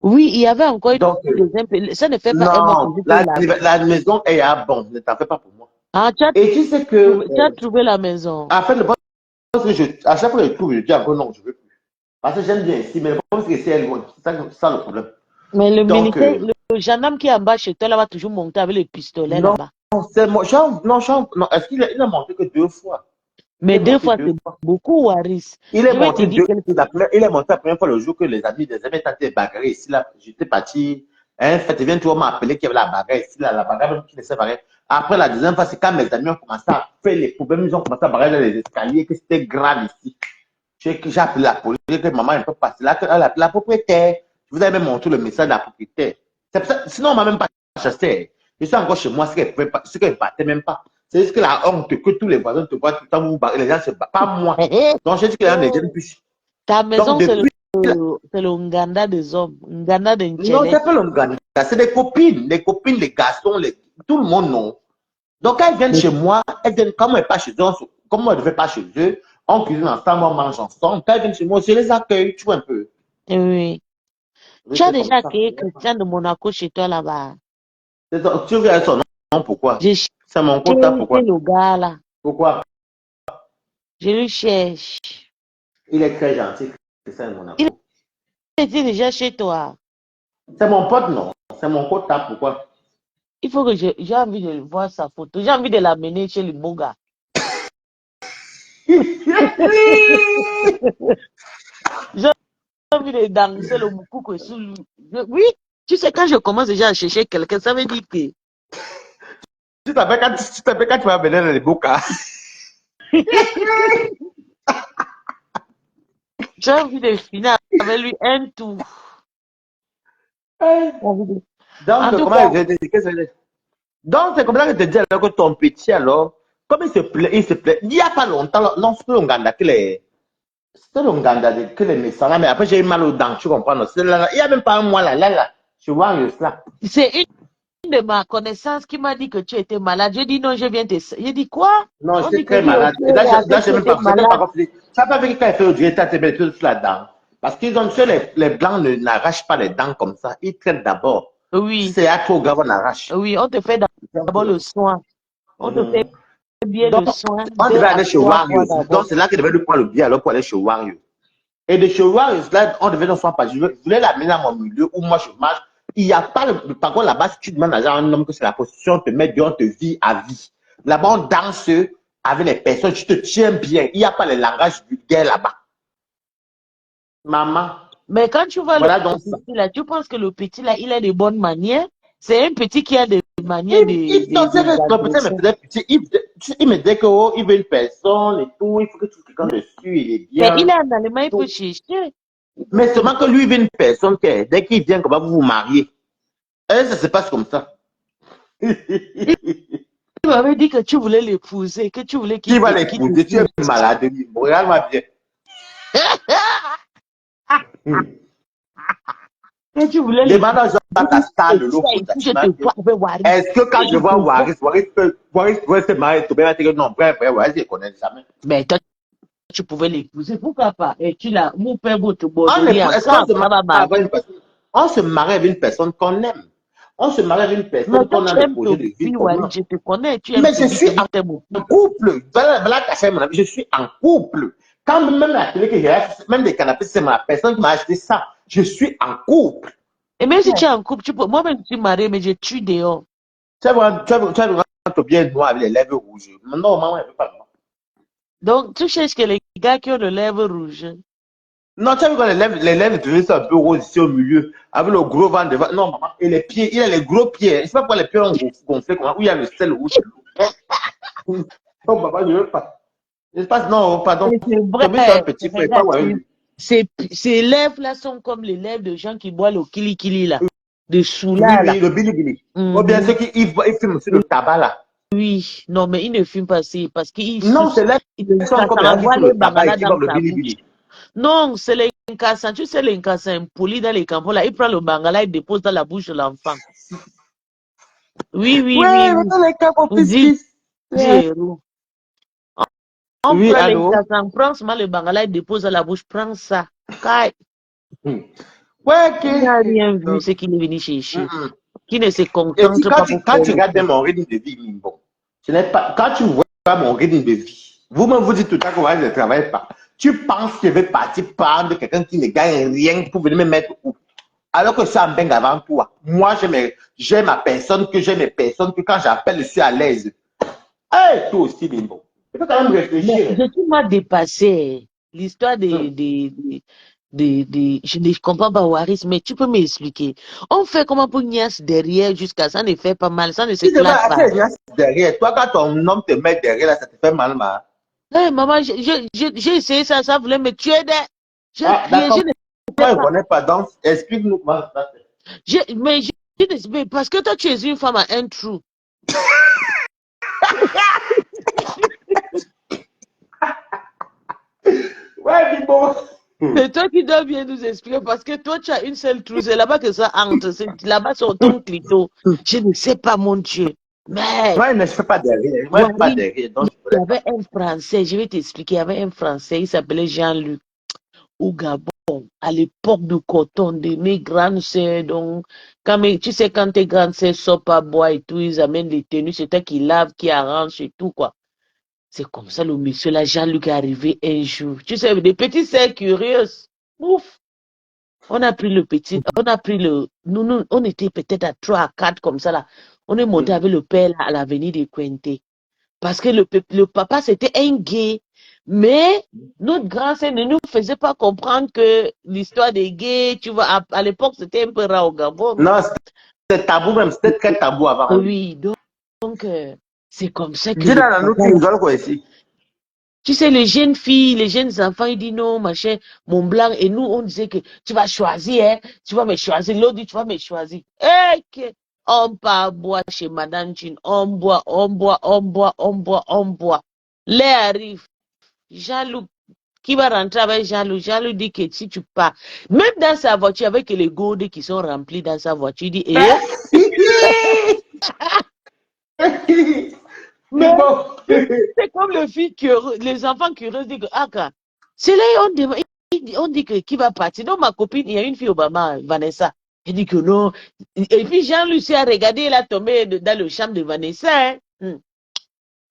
Oui, il y avait encore une Donc, deuxième. Ça ne fait pas un mois que non, je te la maison est à bon, ne t'en fais pas pour moi. Ah, Et tu sais que, tu as trouvé la maison. en fait, le problème, c'est que à chaque fois que je trouve, je dis encore non, je veux plus. Parce que j'aime bien ici, mais le problème, c'est que c'est elle loin. C'est ça le problème. Mais le Donc, militaire, le gendarme qui est en bas chez toi là va toujours monter avec le pistolet non, là-bas. c'est moi. Non, est-ce il a monté que 2 fois? Mais Il est 2 monté fois, 2 c'est fois. beaucoup, Waris. Il est Je vais te monté dire il est monté la première fois le jour que les amis étaient bagarrés ici. Là, j'étais parti. Un fait, vient tout m'a appelé qu'il y avait la bagarre ici, là, la bagarre même qui laissait bagarre. Après, la deuxième fois, c'est quand mes amis ont commencé à faire les problèmes, ils ont commencé à bagarrer dans les escaliers, que c'était grave ici. J'ai appelé la police, que maman ne peut pas passer. Là, la propriétaire, je vous avais même montré le message de la propriétaire. Sinon, on ne m'a même pas chassé. Je suis encore chez moi, ce qu'elle ne battait même pas. C'est juste que la honte que tous les voisins te voient tout le temps, vous les gens se battent. Pas moi. Donc, j'ai dit que les gens ne viennent plus. ta maison, Donc, depuis. c'est le Nganda des hommes. Nganda de Non, Nchele. c'est pas le gars. C'est des copines, les garçons, tout le monde, non. Donc, quand elles viennent chez moi, elles viennent, comme elles pas chez eux, comme moi, je ne vais pas chez eux, on cuisine ensemble, on mange ensemble. Quand elles viennent chez moi, je les accueille, tu vois un peu. Oui. Oui, Tu as c'est comme déjà ça. accueilli Christian de Monaco chez toi là-bas. Tu veux son nom, pourquoi? J'ai C'est mon compte, pourquoi? cherché le gars là. Pourquoi? Je le cherche. Il est très gentil, c'est ça, Il Monaco. était déjà chez toi. C'est mon pote, non? C'est mon pote, pourquoi? Il faut que j'ai envie de voir sa photo. J'ai envie de l'amener chez le Boga. J'ai envie de danser le moukoukou sous lui. Oui, tu sais, quand je commence déjà à chercher quelqu'un, ça veut dire que Tu t'appelles quand tu vas venir dans les bocas. j'ai envie de finir avec lui un tour. Donc, En tout comment cas, donc, c'est comme ça que je te dis alors que ton petit, alors, comme il se plaît. Il n'y a pas longtemps, non, c'était l'Ouganda que les médecins là, mais après j'ai eu mal aux dents, tu comprends? Non? Il n'y a même pas un mois là, je vois cela. c'est une de ma connaissance qui m'a dit que tu étais malade. J'ai dit non, je viens te. J'ai dit quoi? Non, On j'étais dit que très lui malade. aussi, Et là, que je tu même étais pas, malade. tu n'as pas vu quand il fait au dieu, tu as sur la dent. Parce qu'ils ont, les blancs n'arrachent pas les dents comme ça. Ils traitent d'abord. Oui, C'est à trop grave, on arrache. oui, on te fait d'abord le soin. On te fait bien Donc, le soin. on 2 devait à aller chez 3 fois Wario. d'abord. Donc, c'est là qu'il devait nous prendre le billet alors pour aller chez Wario. Et de chez Wario, là, on devait nous faire pas. Je voulais l'amener à mon milieu où moi je marche. Il n'y a pas par contre, là-bas, si tu demandes à un homme que c'est la position, on te met bien, on te vit à vie. Là-bas, on danse avec les personnes, tu te tiens bien. Il n'y a pas le langage vulgaire là-bas. Maman. Mais quand tu vois Voilà le donc ça. petit là, tu penses que le petit là, il a de bonnes manières? C'est un petit qui a des manières Il me disait qu'il veut une personne et tout, il faut que tu quelqu'un dessus, il est Mais il bien. est en Allemagne, il faut chercher. Mais seulement que lui, il veut une personne que dès qu'il vient, comment vous vous mariez. Et ça se passe comme ça. Tu m'avais dit que tu voulais l'épouser, que tu voulais Qui qu'il va l'épouser? Tu es malade. Regarde-moi bien. Que tu voulais Demande à pas ta star de l'eau foot, je te vois avec Waris. est-ce que quand je vois Waris peut se marier, tu peux me dire que non, bref, Waris, je ne connais jamais. Mais toi, tu pouvais l'épouser. Pourquoi pas? Et tu l'as, mon père, votre Est-ce borderie qu'on ensemble, se ça va marie avec marcher. une personne? On se marie avec une personne qu'on aime. On se marie avec une Mais personne toi, qu'on a tu le aimes projet de vie Toby, commun. Waris, je te connais. Tu aimes Mais je Toby, suis Toby t'aime beaucoup. en couple. Voilà caché mon avis. Je suis en couple. Quand même la télé que j'ai acheté, même des canapés, c'est la personne qui m'a acheté ça. Je suis en couple. Et même si tu es en couple, tu peux, moi-même, je suis mariée, mais je tue dehors. Tu as vraiment bien noir avec les lèvres rouges. Non, maman, elle ne veut pas. Donc, tu cherches que les gars qui ont les lèvres rouges. Non, tu as vu quand les lèvres deviennent un peu roses ici au milieu, avec le gros ventre devant. Non, maman, et les pieds, il a les gros pieds. Je ne sais pas pourquoi les pieds ont gonflé, comment, où il y a le sel rouge. Oh, papa, je ne veux pas. Je passe, non, pardon. C'est Toby, c'est un vrai. petit frère, pas Regarde, ouais. ces lèvres-là sont comme les lèvres de gens qui boivent le kili-kili, là. De Oui, soula, là. oui, le bili-bili. Mhm. Ou bien ceux qui ils fument aussi le tabac, là. Oui, non, mais il ne fume pas assez parce qu'il Non, c'est là, ça comme les gens qui envoie fument les le tabac et bangala qui dans boivent le sa bouche. bili-bili. Non, c'est les incassants. Tu sais, les incassants impolis dans les campos, là, il prend le bangala, il dépose dans la bouche de l'enfant. Oui, oui, Ouais, oui, dans les cas, mon oui. fils. Zéro. On Oui, prend les allô? incassants, prend seulement le bangala, il dépose dans la bouche, prends ça. Kai, Ouais, ok. il n'a rien vu Donc, ce qu'il est venu chercher. mm. Qui ne se Et puis, concentre pas pour quand faire tu le regardes truc. mon rythme de vie, bon, ce n'est pas, quand tu vois mon rythme de vie, vous-même vous dites tout le temps que moi, je ne travaille pas. Tu penses que je vais partir prendre quelqu'un qui ne gagne rien pour venir me mettre où? Alors que ça me avant toi. Moi, j'ai ma personne, que j'ai mes personnes, que quand j'appelle, je suis à l'aise. Hey, toi aussi, Bimbo. Il faut quand même Mais réfléchir. je suis moi dépassé. L'histoire je ne comprends pas, Waris, mais tu peux m'expliquer. On fait comment pour Nias derrière jusqu'à ça ne fait pas mal, ça ne Si c'est s'éclate pas pas. assez derrière, toi, quand ton homme te met derrière, là, ça te fait mal, ma. Hey, maman, j'ai essayé ça, ça voulait me tuer. J'ai Ah, crié, d'accord. je ne Moi, sais je ne pas. connais pas. Donc, explique-nous comment ça se fait. Mais parce que toi, tu es une femme à un trou. Ouais, Bimbo. C'est toi qui dois bien nous expliquer parce que toi, tu as une seule trou. C'est là-bas que ça entre. C'est là-bas sur ton clito. Je ne sais pas, mon Dieu. Mais, Moi, je ne fais pas derrière. Moi, je ne fais pas Waris, derrière. il Donc, je y connais avait pas. un Français, je vais t'expliquer, il y avait un Français, il s'appelait Jean-Luc, au Gabon, à l'époque de Coton, de mes grandes sœurs, donc, tu sais, quand tes grandes sœurs sortent pas boire et tout, ils amènent les tenues, c'est toi qui lave, qui arrange et tout, quoi. C'est comme ça, le monsieur là, Jean-Luc est arrivé un jour. Tu sais, des petites sœurs curieuses. Ouf! On a pris on était peut-être à 3 à 4 comme ça là. On est monté avec le père là, à l'avenue de Quinté. Parce que le papa, c'était un gay. Mais notre grand-sœur ne nous faisait pas comprendre que l'histoire des gays, tu vois, à l'époque, c'était un peu rare au Gabon. Non, c'était tabou même. C'était très tabou avant. Oui, donc c'est comme ça que Dis le là, la nous, tu papa, rigoles quoi ici? tu sais, les jeunes filles, les jeunes enfants, ils disent non, machin, mon blanc. Et nous, on disait que tu vas choisir, hein, tu vas me choisir. L'autre dit, tu vas me choisir. Et on part boire chez Madame Jean. On boit, on boit, on boit, on boit, on boit. L'air arrive. Jaloux. Qui va rentrer avec Jaloux? Jaloux dit que si tu pars, même dans sa voiture, avec les gourdes qui sont remplis dans sa voiture, il dit, mais Bimbo. c'est comme les enfants curieux disent que, ah, c'est là, on dit que qui va partir. Donc, ma copine, il y a une fille Obama, Vanessa. Elle dit que non. Et puis, Jean-Luc a regardé, il a tombé dans le champ de Vanessa. Hein.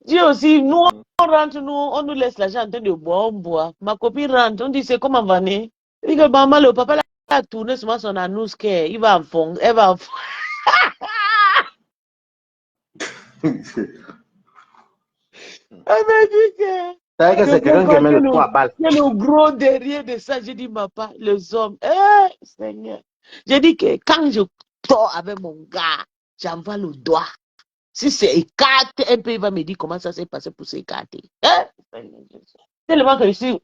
Dieu aussi, nous, on rentre, on nous laisse l'argent en train de boire, on boit. Ma copine rentre, on dit, c'est comment Vané? Elle dit que maman, le papa là, a tourné sur son anus, il va en fond, elle va en fond. Elle m'a dit que C'est vrai que c'est quelqu'un qui met le poids à balle. il y a le gros derrière de ça. J'ai dit, papa, les hommes, Seigneur. J'ai dit que quand je dors avec mon gars, j'envoie le doigt. Si c'est écarté, un peu, il va me dire comment ça s'est passé pour s'écarter. Tellement que je suis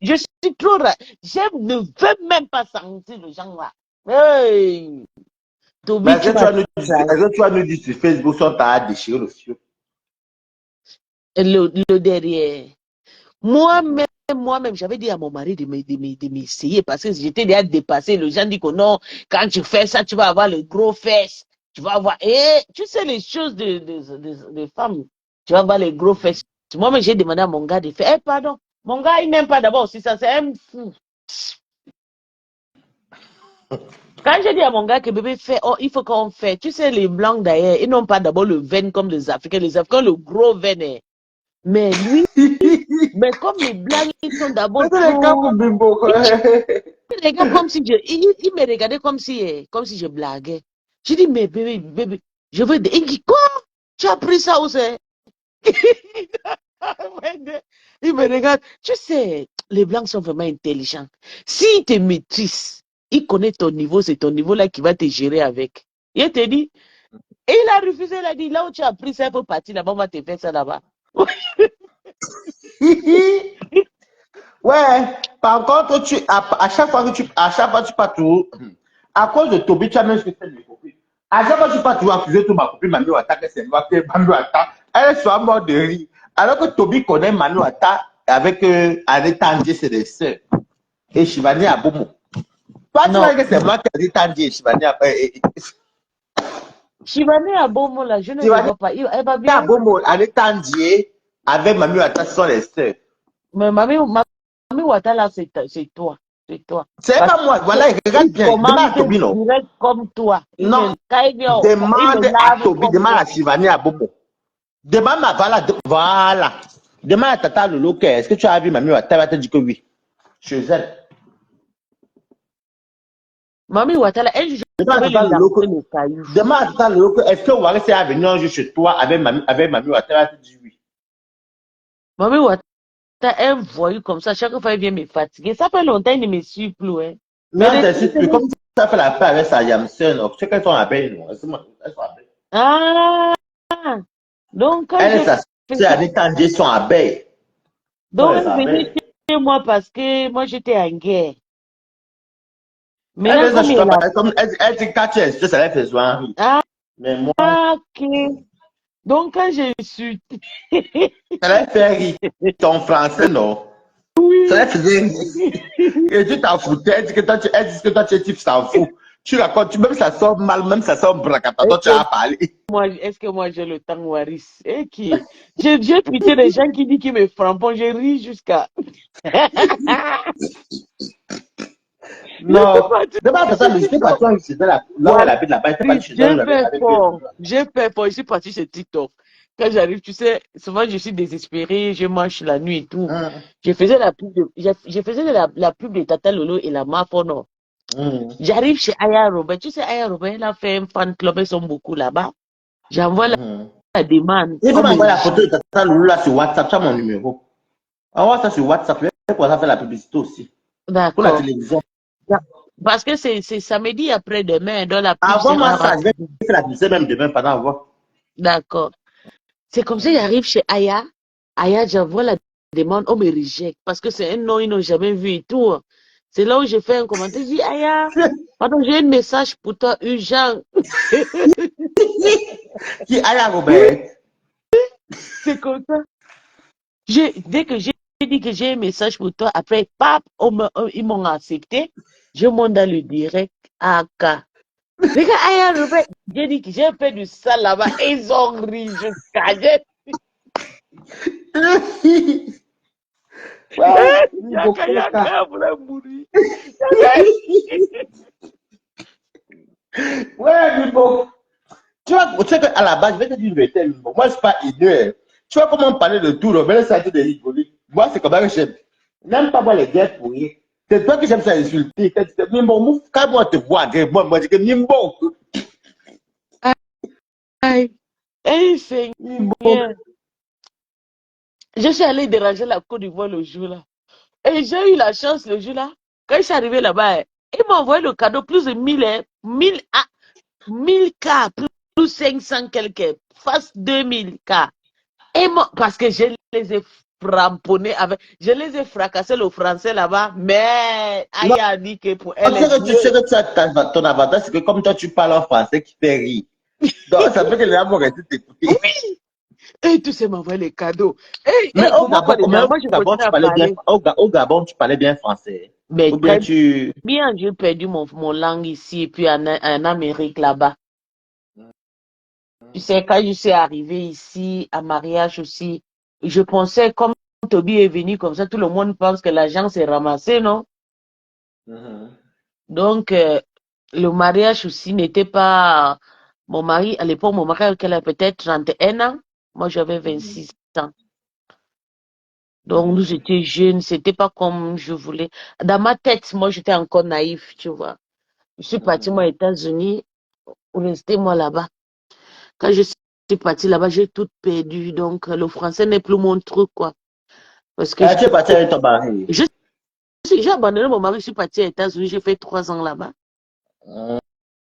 trop rare. Je ne veux même pas sentir le genre là. Hey! Toby, Mais est-ce que tu vas nous dire sur Facebook son t'as déchiré le fieu? le derrière. Moi-même, moi-même, j'avais dit à mon mari de m'essayer parce que j'étais déjà dépassé. Les gens disent que non, quand tu fais ça, tu vas avoir le gros fesses. Tu vas avoir, tu sais les choses de femmes. Tu vas avoir les gros fesses. Moi-même, j'ai demandé à mon gars de faire, pardon. Mon gars, il n'aime pas d'abord aussi ça, c'est un fou. Quand j'ai dit à mon gars que bébé fait, oh, il faut qu'on fait. Tu sais, les blancs d'ailleurs, ils n'ont pas d'abord le veine comme les Africains. Les Africains, le gros veine. Mais lui, mais comme les blancs, ils sont d'abord C'est les gars pour Bimbo, quoi. il regarde comme si il me regardait comme si je blaguais. J'ai dit, mais bébé, je veux il dit, quoi? Tu as pris ça où c'est? Il me regarde. Tu sais, les blancs sont vraiment intelligents. S'ils te maîtrisent, ils connaissent ton niveau, c'est ton niveau là qui va te gérer avec. Il te dit, et il a refusé, il a dit, là où tu as pris ça, il faut partir là-bas, on va te faire ça là-bas. Ouais, par contre, à chaque fois que tu pars tout, à cause de Toby, tu as même ce que c'est mes copines. À chaque fois que tu pars toujours accuser toute ma copine Manu Wata, que c'est moi qui ai Manu Wata, elle soit morte de rire. Alors que Toby connaît Manu Wata avec Anita Ndje, c'est des sœurs. Et Shivani Abomo. Toi, tu Non. vois que c'est moi qui ai Anita Ndje et Shivani Shivani Abomo là, je ne le Shivani vois pas. Elle va bien. Abomo, Anita Ndje avec Manu Wata, ce sont les sœurs. Mais Mami Ouattara, c'est toi. C'est toi. C'est Parce pas moi, voilà, regarde bien. Demande à Toby, non? direct comme toi. Non. Demande Demande à Toby, demande à Shivani Abomo. Demande à voilà. Demande à Tata Lolo, est-ce que tu as vu Mami Ouattara? Elle va te dire que oui. Chez elle. Mami Ouattara, elle, je Demande à vais lui Tata Lolo, lancer le caillou. demande à Tata Lolo, est-ce que Waré est venu un jour chez toi avec Mami Ouattara? Elle va te dire oui. Mami Ouattara, elle voyou comme ça. Chaque fois, elle vient me fatiguer. Ça fait longtemps, il ne me suit plus. Hein. Non, c'est comme ça fait la paix avec sa Yamsen. Tu sais qu'elles sont abeilles, non? Elles sont abeilles. Ah! Donc, quand Elle et je sa fais sœur ça, Anita Ndje sont abeilles. donc Elles sont elle venait abeilles. chez moi parce que moi, j'étais en guerre. Elle Maintenant, dit ça, comme je il est là. comme elle dit quand tu es ça l'a fait soin. Mais moi, Ah, ok. Donc, quand je suis. ça l'a fait rire. Ton français, non? Ça l'a fait rire. Et tu t'en foutais, elle dit que toi, tu es type, t'en fous. Tu racontes, même ça sort mal, même ça sort bracata, toi tu as parlé. Est-ce que moi j'ai le temps, Waris? J'ai pitié des gens qui disent qu'ils me frappent. Je ris jusqu'à. Non. D'abord, je suis parti en Israël, là où elle habite là-bas, je suis parti chez elle avec J'ai fait fort. Je suis parti chez TikTok. Quand j'arrive, tu sais, souvent je suis désespérée, je marche la nuit et tout. Je faisais la pub la pub de Tata Lolo et la Mafono. J'arrive chez Aya Robert. Tu sais, Aya Robert, elle a fait un fan club, ils sont beaucoup là-bas. J'envoie la demande. Il faut m'envoyer la photo de Tata Loulou là sur WhatsApp, tu as mon numéro. Envoie ça sur WhatsApp, je vais faire la publicité aussi. Pour la D'accord. télévision. Parce que c'est samedi après-demain, dans la pub. Envoie-moi ça, je vais faire la publicité même demain pendant avoir. D'accord. C'est comme ça, j'arrive chez Aya. Aya, j'envoie la demande, on me rejette parce que c'est un nom, ils n'ont jamais vu et tout. C'est là où j'ai fait un commentaire. Je dis, Aya, pardon, j'ai un message pour toi, urgent. Qui Aya Robert? C'est comme ça. Dès que j'ai dit que j'ai un message pour toi, après, pap, ils m'ont accepté. Je monte dans le direct à AK. Regarde, Aya Robert, j'ai dit que j'ai fait du sale là-bas. Ils ont ri jusqu'à. Ouais, Bibo. Tu sais qu'à la base, je vais te dire une vérité, Bibo. Moi, je ne suis pas idiot. Tu vois comment on parlait de tout, mais ça a été de rigoler. Moi, c'est comme ça que j'aime. N'aime pas voir les guerres pour rien. C'est toi que j'aime ça insulter. Quand tu dis, Mimbo, quand moi te vois, moi, je dis que Mimbo. Hey, Seigneur. Je suis allée déranger la Côte d'Ivoire le jour-là. Et j'ai eu la chance le jour-là. Quand je suis arrivée là-bas, ils m'ont envoyé le cadeau plus de 1000 cas, plus 500 quelques, face 2000 cas. Et moi, parce que je les ai frapponnés je les ai fracassés le français là-bas, mais Aya a dit que pour elle. Tu sais que tu as ton avantage, c'est que comme toi, tu parles en français qui fait rire. Donc, ça fait que les gens vont rester t'écouter. Oui. Et tu sais m'envoyer les cadeaux. Et Mais au pour moi, quoi, Gabon, déjà, moi, je Gabon, continue tu à parlais bien, parler. au Gabon, tu parlais bien français. Mais Ou bien très tu... bien, j'ai perdu mon langue ici et puis en Amérique là-bas. Tu sais, quand je suis arrivée ici, à mariage aussi, je pensais, comme Toby est venu comme ça, tout le monde pense que l'argent s'est ramassé, non? Donc, le mariage aussi n'était pas... Mon mari, à l'époque, mon mari, elle a peut-être 31 ans. Moi, j'avais 26 ans. Donc, nous étions jeunes, c'était pas comme je voulais. Dans ma tête, moi, j'étais encore naïf, tu vois. Je suis partie, moi, aux États-Unis, pour rester, moi, là-bas. Quand je suis partie là-bas, j'ai tout perdu. Donc, le français n'est plus mon truc, quoi. Parce que Ah, tu es parti avec ton mari. je j'ai abandonné mon mari, je suis partie aux États-Unis, j'ai fait 3 ans là-bas.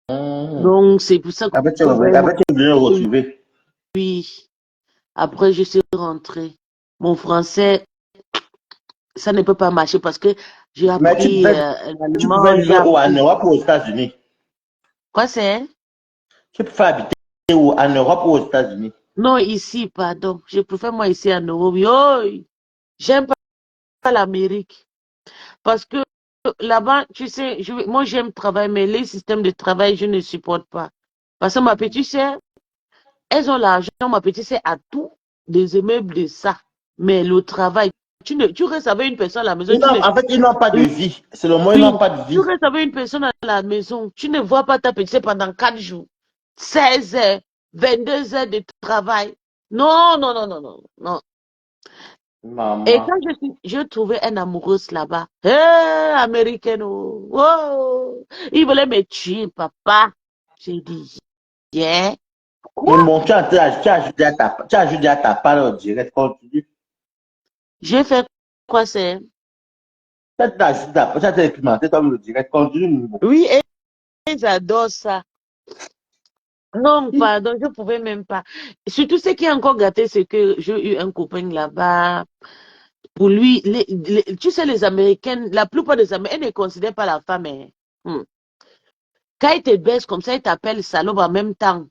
Donc, c'est pour ça que Après, tu es venu retrouver. oui, après, je suis rentrée. Mon français, ça ne peut pas marcher parce que j'ai Mais appris tu pouvais l'allemand, j'ai vivre où, en appris... Europe ou aux États-Unis? Quoi c'est? Tu peux habiter où, en Europe ou aux États-Unis? Non, ici, pardon. Je préfère moi ici en Europe. Yo, j'aime pas l'Amérique. Parce que là-bas, tu sais, moi j'aime travailler, mais les systèmes de travail, je ne supporte pas. Parce que ma petite sœur, elles ont l'argent, ma petite sœur a tout, des immeubles de ça. Mais le travail, tu restes avec une personne à la maison, En fait, ils n'ont pas de vie. C'est le mot, ils n'ont oui, pas de tu vie. restes avec une personne à la maison, tu ne vois pas ta petite sœur pendant 4 jours, 16 heures, 22 heures de travail. Non, non, non, non, non, non. Et Maman. quand j'ai trouvé une amoureuse là-bas, américaine, oh, oh, il voulait me tuer, papa. J'ai dit, yeah. Mais Quoi? bon, tu as ajouté à ta part direct, continue. J'ai fait quoi, c'est? Tu as implémenté comme le direct, continue. Oui, et ils adorent ça. Non, pardon, je ne pouvais même pas. Surtout, ce qui est encore gâté, c'est que j'ai eu un copain là-bas. Pour lui, tu sais, les Américaines, la plupart des Américains, elles ne considèrent pas la femme. Hein. Hmm. Quand ils te baissent comme ça, ils t'appellent salope en même temps.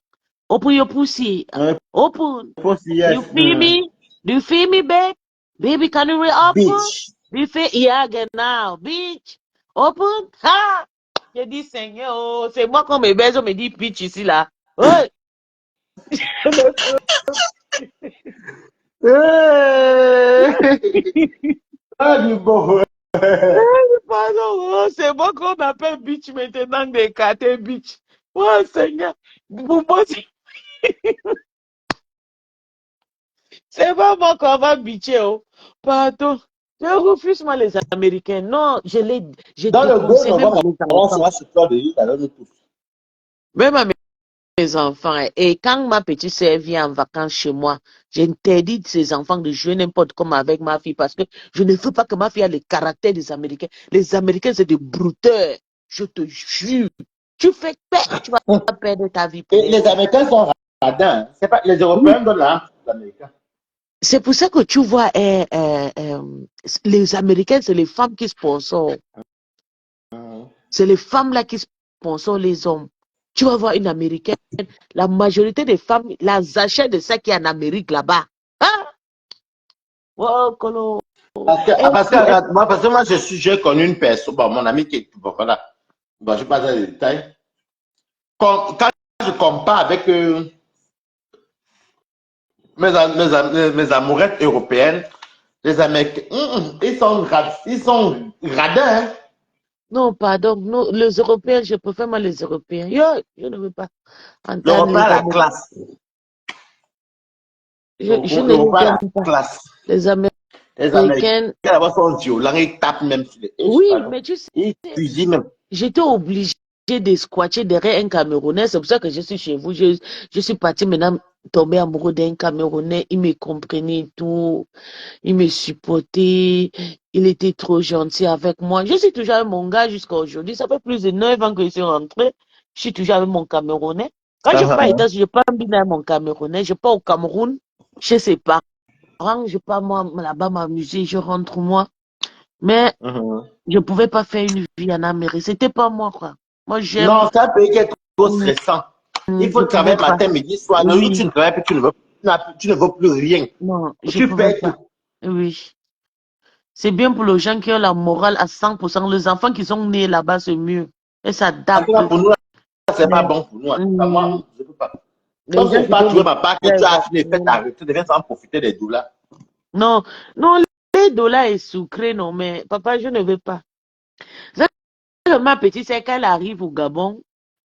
Open your pussy. Open. Do Yes. you feel me? Do you feel me, babe? Baby, can you reopen? Bitch. Do you feel? Yeah, genau. Bitch. Open. Ha! J'ai dit, Seigneur, oh, c'est moi qu'on me baise, on me dit bitch ici, là. Ouais. Ah, du bon. Pardon, oh, c'est moi qu'on m'appelle bitch maintenant, des quartiers bitch. Oh, Seigneur. Pour moi, c'est pas moi qu'on va bitcher, oh. Pardon. Je refuse, moi, les Américains. Non, j'ai Dans le go, déconseillé on même à va mes on enfants. va se faire de lui, alors nous tous. Même à mes enfants. Hein. Et quand ma petite sœur vient en vacances chez moi, j'interdis ses enfants de jouer n'importe comment avec ma fille parce que je ne veux pas que ma fille ait le caractère des Américains. Les Américains, c'est des brouteurs. Je te jure. Tu fais peur, tu vas perdre ta vie pour Et les les filles. Américains sont radins. C'est pas les Oui. Européens donnent la honte aux Américains. C'est pour ça que tu vois, les Américains, c'est les femmes qui sponsorent. C'est les femmes là qui sponsorent les hommes. Tu vas voir une Américaine, la majorité des femmes, les achètent de ça qui est en Amérique là-bas. Hein? Oh, colo. Parce que moi, j'ai connu une personne, bon, mon ami qui est, bon, voilà, bon, je passe dans les détails. Quand je compare avec mes amourettes européennes, les Américains, ils sont radins. Hein. Non, pardon. Non, les Européens, je préfère moi les Européens. Yo, je ne veux pas entendre L'Européen les a la Américains. classe. Je ne L'Européen les a aime la pas. classe. Les Les Américains, Américaines, là-bas, sont violents, ils tapent même sur les haches, oui, pardon. mais tu sais, Ils cuisinent. j'étais obligée de squatter derrière un Camerounais. C'est pour ça que je suis chez vous. Je suis partie maintenant tomber amoureux d'un Camerounais. Il me comprenait et tout. Il me supportait. Il était trop gentil avec moi. Je suis toujours avec mon gars jusqu'à aujourd'hui. Ça fait plus de 9 ans que je suis rentrée. Je suis toujours avec mon Camerounais. Quand je pars aux États-Unis, je pars avec mon Camerounais. Je pars au Cameroun chez ses parents. Je pars moi là-bas m'amuser. Je rentre moi. Mais je pouvais pas faire une vie en Amérique. C'était pas moi, quoi. Moi, j'aime. Non, c'est un pays qui est trop stressant. Il faut Je pouvais travailler pas. matin, midi, soir. Le jour où tu Oui. ne travailles plus, tu ne veux pas. tu ne vaux plus rien. Non, je Tu pourrais perds pas. tout. Oui. C'est bien pour les gens qui ont la morale à 100%. Les enfants qui sont nés là-bas, c'est mieux. Ils En tout s'adaptent. cas, pour nous, c'est pas Mais bon pour nous. En tout cas, hum, moi, je peux pas. les Sauf gens que qui pas font trouver des ma part que visa tu as fini et fait éventuels. arrêter, tu deviens en profiter des dollars. Non, non, les dollars est sucré, non, mais papa, je ne veux pas. C'est que ma petite, c'est qu'elle arrive au Gabon,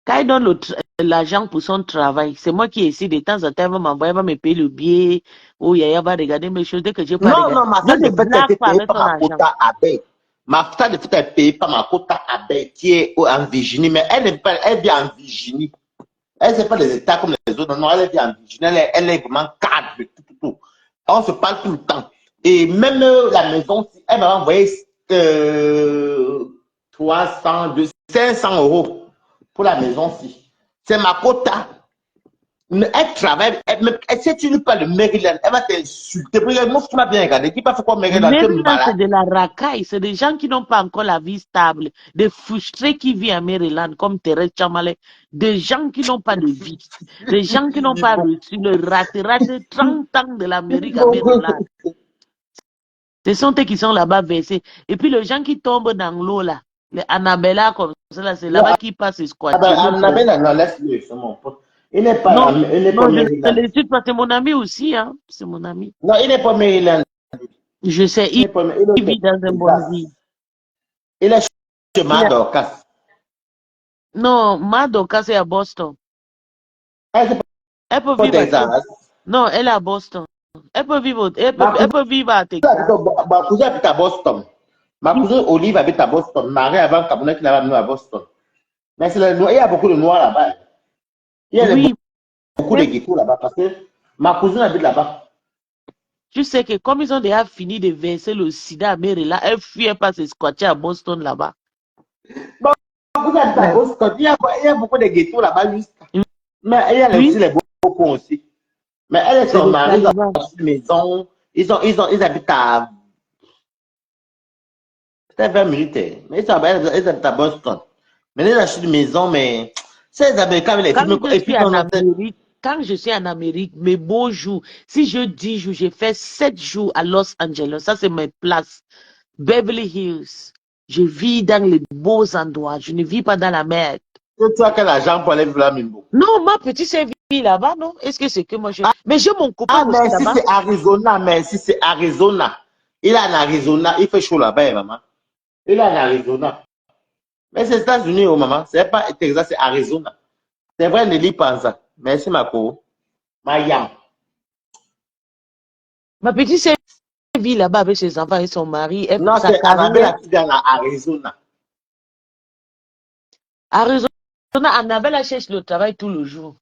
quand elle donne l'argent pour son travail, c'est moi qui essaie de temps en temps, elle va m'envoyer, elle va me payer le billet, ou Yaya va regarder mes choses, dès que je n'ai pas Non, regardé. non, ma Je salle ne de fête a blague été pas payée avec par son ma argent. quota abeille. Ma salle de fête est payée par ma quota abeille qui est en Virginie, mais elle n'est pas, elle vit en Virginie. Elle n'est pas des États comme les autres. Non, elle vit en Virginie. Elle est vraiment cadre de tout, tout, tout. On se parle tout le temps. Et même la maison, elle m'a envoyé 300, 500 euros pour la maison-ci. C'est ma quota. Mais elle travaille, si tu ne parles de Maryland, elle va t'insulter. Moi, tu m'as bien regardé. Qui pas fait quoi Maryland? Tu es Maryland, c'est malade. de la racaille. C'est des gens qui n'ont pas encore la vie stable. Des frustrés qui vivent à Maryland, comme Thérèse Chamale. Des gens qui n'ont pas de vie. Des gens qui n'ont pas reçu le raté 30 ans de l'Amérique à Maryland. Ce sont eux qui sont là-bas versés. Et puis les gens qui tombent dans l'eau là, les Annabella comme ça, là, c'est Non, là-bas qui passent ah ben, squatter. L'eau pour... Annabelle, non, laisse-le, c'est mon pote. Non, Il n'est pas non, je ne Maryland. le suis pas. C'est mon ami aussi, hein. C'est mon ami. Non, il n'est pas Maryland. Je sais, Il n'est pas il vit dans une bonne Texas. vie. Il est chez Il a... Dorcas. Non, Madoka, c'est à Boston. Elle n'est Elle peut pas au vivre à... Texas. Non, elle est à Boston. Elle peut vivre, Ma elle cousine peut vivre à Texas. habite à Boston. Ma cousine Olive habite à Boston. Marie avant Cameroun qui l'a amené à Boston. Mais c'est il y a beaucoup de noirs là-bas. Il y a Oui, beaucoup de mais geckos là-bas parce que ma cousine habite là-bas. tu sais que comme ils ont déjà fini de verser le sida à Maryland, elle fuit, elle passe squatter à Boston là-bas. Bon, ma cousine habite à Ouais. Boston. Il y a beaucoup de geckos là-bas juste. Mais il y a aussi Oui, les beaux aussi. Mais elle et c'est son des mari, ils talibans. ont acheté une maison. Ils habitent à peut-être 20 minutes. Mais ils habitent à Boston. Mais ils ont acheté une maison, mais ces Américains avec les Quand films. je Et suis puis, en Amérique, quand je suis en Amérique, mes beaux jours, si je dis jours, j'ai fait 7 jours à Los Angeles. Ça, c'est mes places. Beverly Hills. Je vis dans les beaux endroits. Je ne vis pas dans la merde. tu as quel argent pour aller vivre là, Mimbo? Non, ma petite sœur vit là-bas, non? Est-ce que c'est que moi je... Mais j'ai mon copain Ah, aussi mais si là-bas. c'est Arizona, mais si c'est Arizona. Il est en Arizona. Il fait chaud là-bas, maman. Il est en Arizona. Mais c'est les États-Unis, oh, maman. C'est pas Texas, c'est Arizona. C'est vrai, Nelly pense ça. Merci, ma co. Mayam. Ma petite sœur vit là-bas avec ses enfants et son mari. Elle fait Non, sa c'est carrière. Annabelle qui est en Arizona. Arizona, Annabelle cherche le travail tout le jour.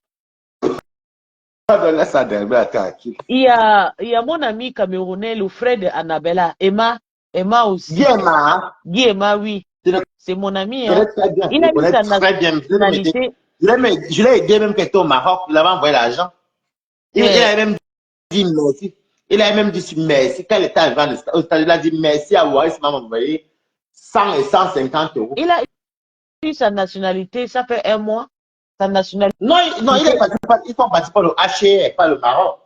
Laisse ça derrière, tranquille. Il y a mon ami camerounais, le frère de Annabella, Emma aussi. Guéma, Guy Emma, oui. je le C'est mon ami, hein. connais très bien. Je Il le a mis connais sa très bien. nationalité. Je l'ai aidé même quand il était au Maroc. Il avait envoyé l'argent. Il Eh, avait même dit merci. Il avait même dit merci. Quand il était arrivé aux États-Unis, il a dit merci à Waris, m'a envoyé 100 et 150 euros. il a eu sa nationalité, ça fait un mois. Sa nationalité. Non, non, ils sont partis par le HCR, pas le Maroc.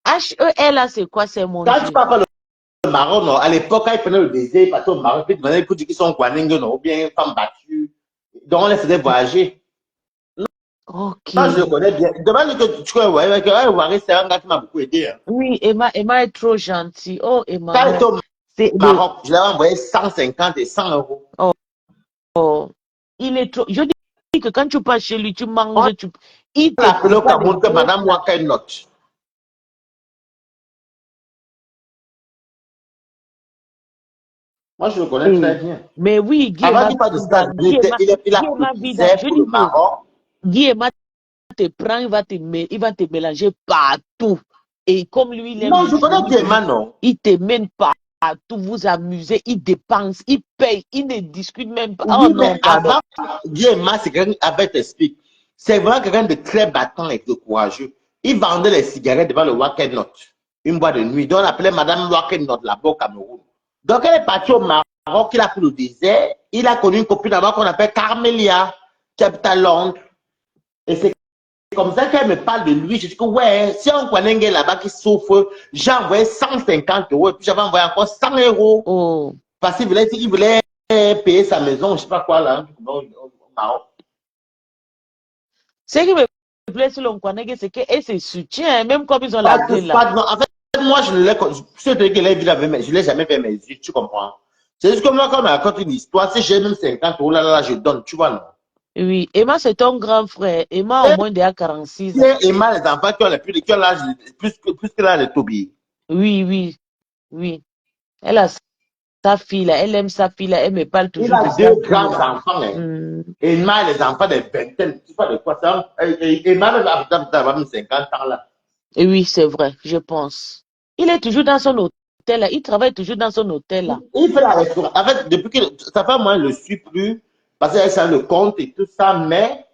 HEL, là, c'est quoi, c'est mon Quand tu Dieu? parles pas le Maroc, non, à l'époque, quand ils prenaient le désir, ils partaient au Maroc, puis ils demandaient pour dire qu'ils sont Guaningue, non, ou bien femmes battues. Donc, on les faisait voyager. Ok. Non, je le connais bien. Demande que tu connais, ouais, que Waris, c'est un gars qui m'a beaucoup aidé. Hein. Oui, Emma est trop gentille. Oh, Emma, Quand il était non. au C'est Maroc, je l'avais envoyé 150 et 100 euros. oh, il est trop. Je dis que quand tu passes chez lui, tu On manges, il te l'a appelé au prépare des Cameroun que gros Madame plats. Waka note. Moi, je le connais très Eh, bien. mais oui, Avant qu'il parte de États-Unis, il a Vida, cotisé je pour le dis que Maroc. Guy Emma te prend, il va te mélanger partout. Et comme lui, il aime Non, le je connais jouer, bien, non. il te mène partout, vous amusez, il dépense, il paye, il ne discute même pas. Oh Oui, non, mais pardon. avant, Guillaume, c'est quelqu'un avec t'explique. C'est vraiment quelqu'un de très battant et de courageux. Il vendait les cigarettes devant le Wakenot, une boîte de nuit. Donc, on appelait Madame Wakenot là-bas au Cameroun. Donc, elle est partie au Maroc, il a pris le désert. Il a connu une copine là-bas qu'on appelle Carmelia, qui habite à Londres. Et c'est comme ça qu'elle me parle de lui. Je dis que ouais, si on connaît un gars là-bas qui souffre, j'ai envoyé 150 euros et puis j'avais envoyé encore 100 euros Oh. parce qu'il voulait payer sa maison, je sais pas quoi là, au Maroc. Ce qui me plaît sur l'Onkwanege, c'est qu'elle se soutient, même comme ils ont Pas la tout, gueule là. pas, non, en fait, moi, je ne l'ai, je l'ai jamais fait mes yeux, tu comprends? C'est juste que moi, quand on me raconte une histoire, si j'ai même 50 euros, là, je donne, tu vois, non? Oui, Emma, c'est ton grand frère. Emma, au Et moins, il a 46 ans. puis, Emma, les enfants qui ont qui ont l'âge, plus que l'âge de Toby. Oui, oui, oui. Elle a sa fille là, elle aime sa fille là, elle me parle Il toujours de a sa deux fille grands là. enfants, hein. Hmm. Emma a les enfants des vingtaines, tu vois de quoi ça? Emma, même 50 ans, là. Et oui, c'est vrai, je pense. Il est toujours dans son hôtel là, il travaille toujours dans son hôtel là. Il fait la restauration. En fait, depuis que sa femme, moi, je ne le suis plus, parce qu'elle s'en le compte et tout ça, mais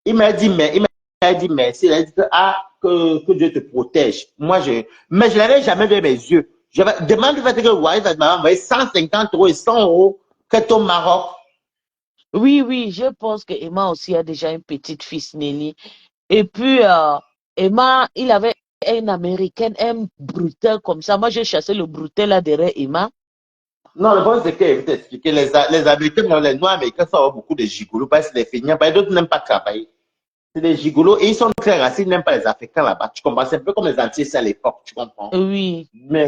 il m'a dit, merci. Il a dit que, que Dieu te protège. Mais je l'avais jamais vu mes yeux. Demande le fait que Wise m'a envoyé 150 euros et 100 euros que au Maroc. Oui, oui, je pense que Emma aussi a déjà une petite fille, Nelly. Et puis, Emma, il avait une américaine, un brutal comme ça. Moi, j'ai chassé le brutal là derrière Emma. Non, le problème, c'est que, je vais t'expliquer, les Américains, les Noirs américains, ça a beaucoup de gigolos, parce que les feignants, parce que d'autres n'aiment pas travailler. C'est des gigolos, et ils sont très racistes, ils n'aiment pas les Africains là-bas. Tu comprends? C'est un peu comme les Antillais à l'époque, tu comprends? Oui. Mais,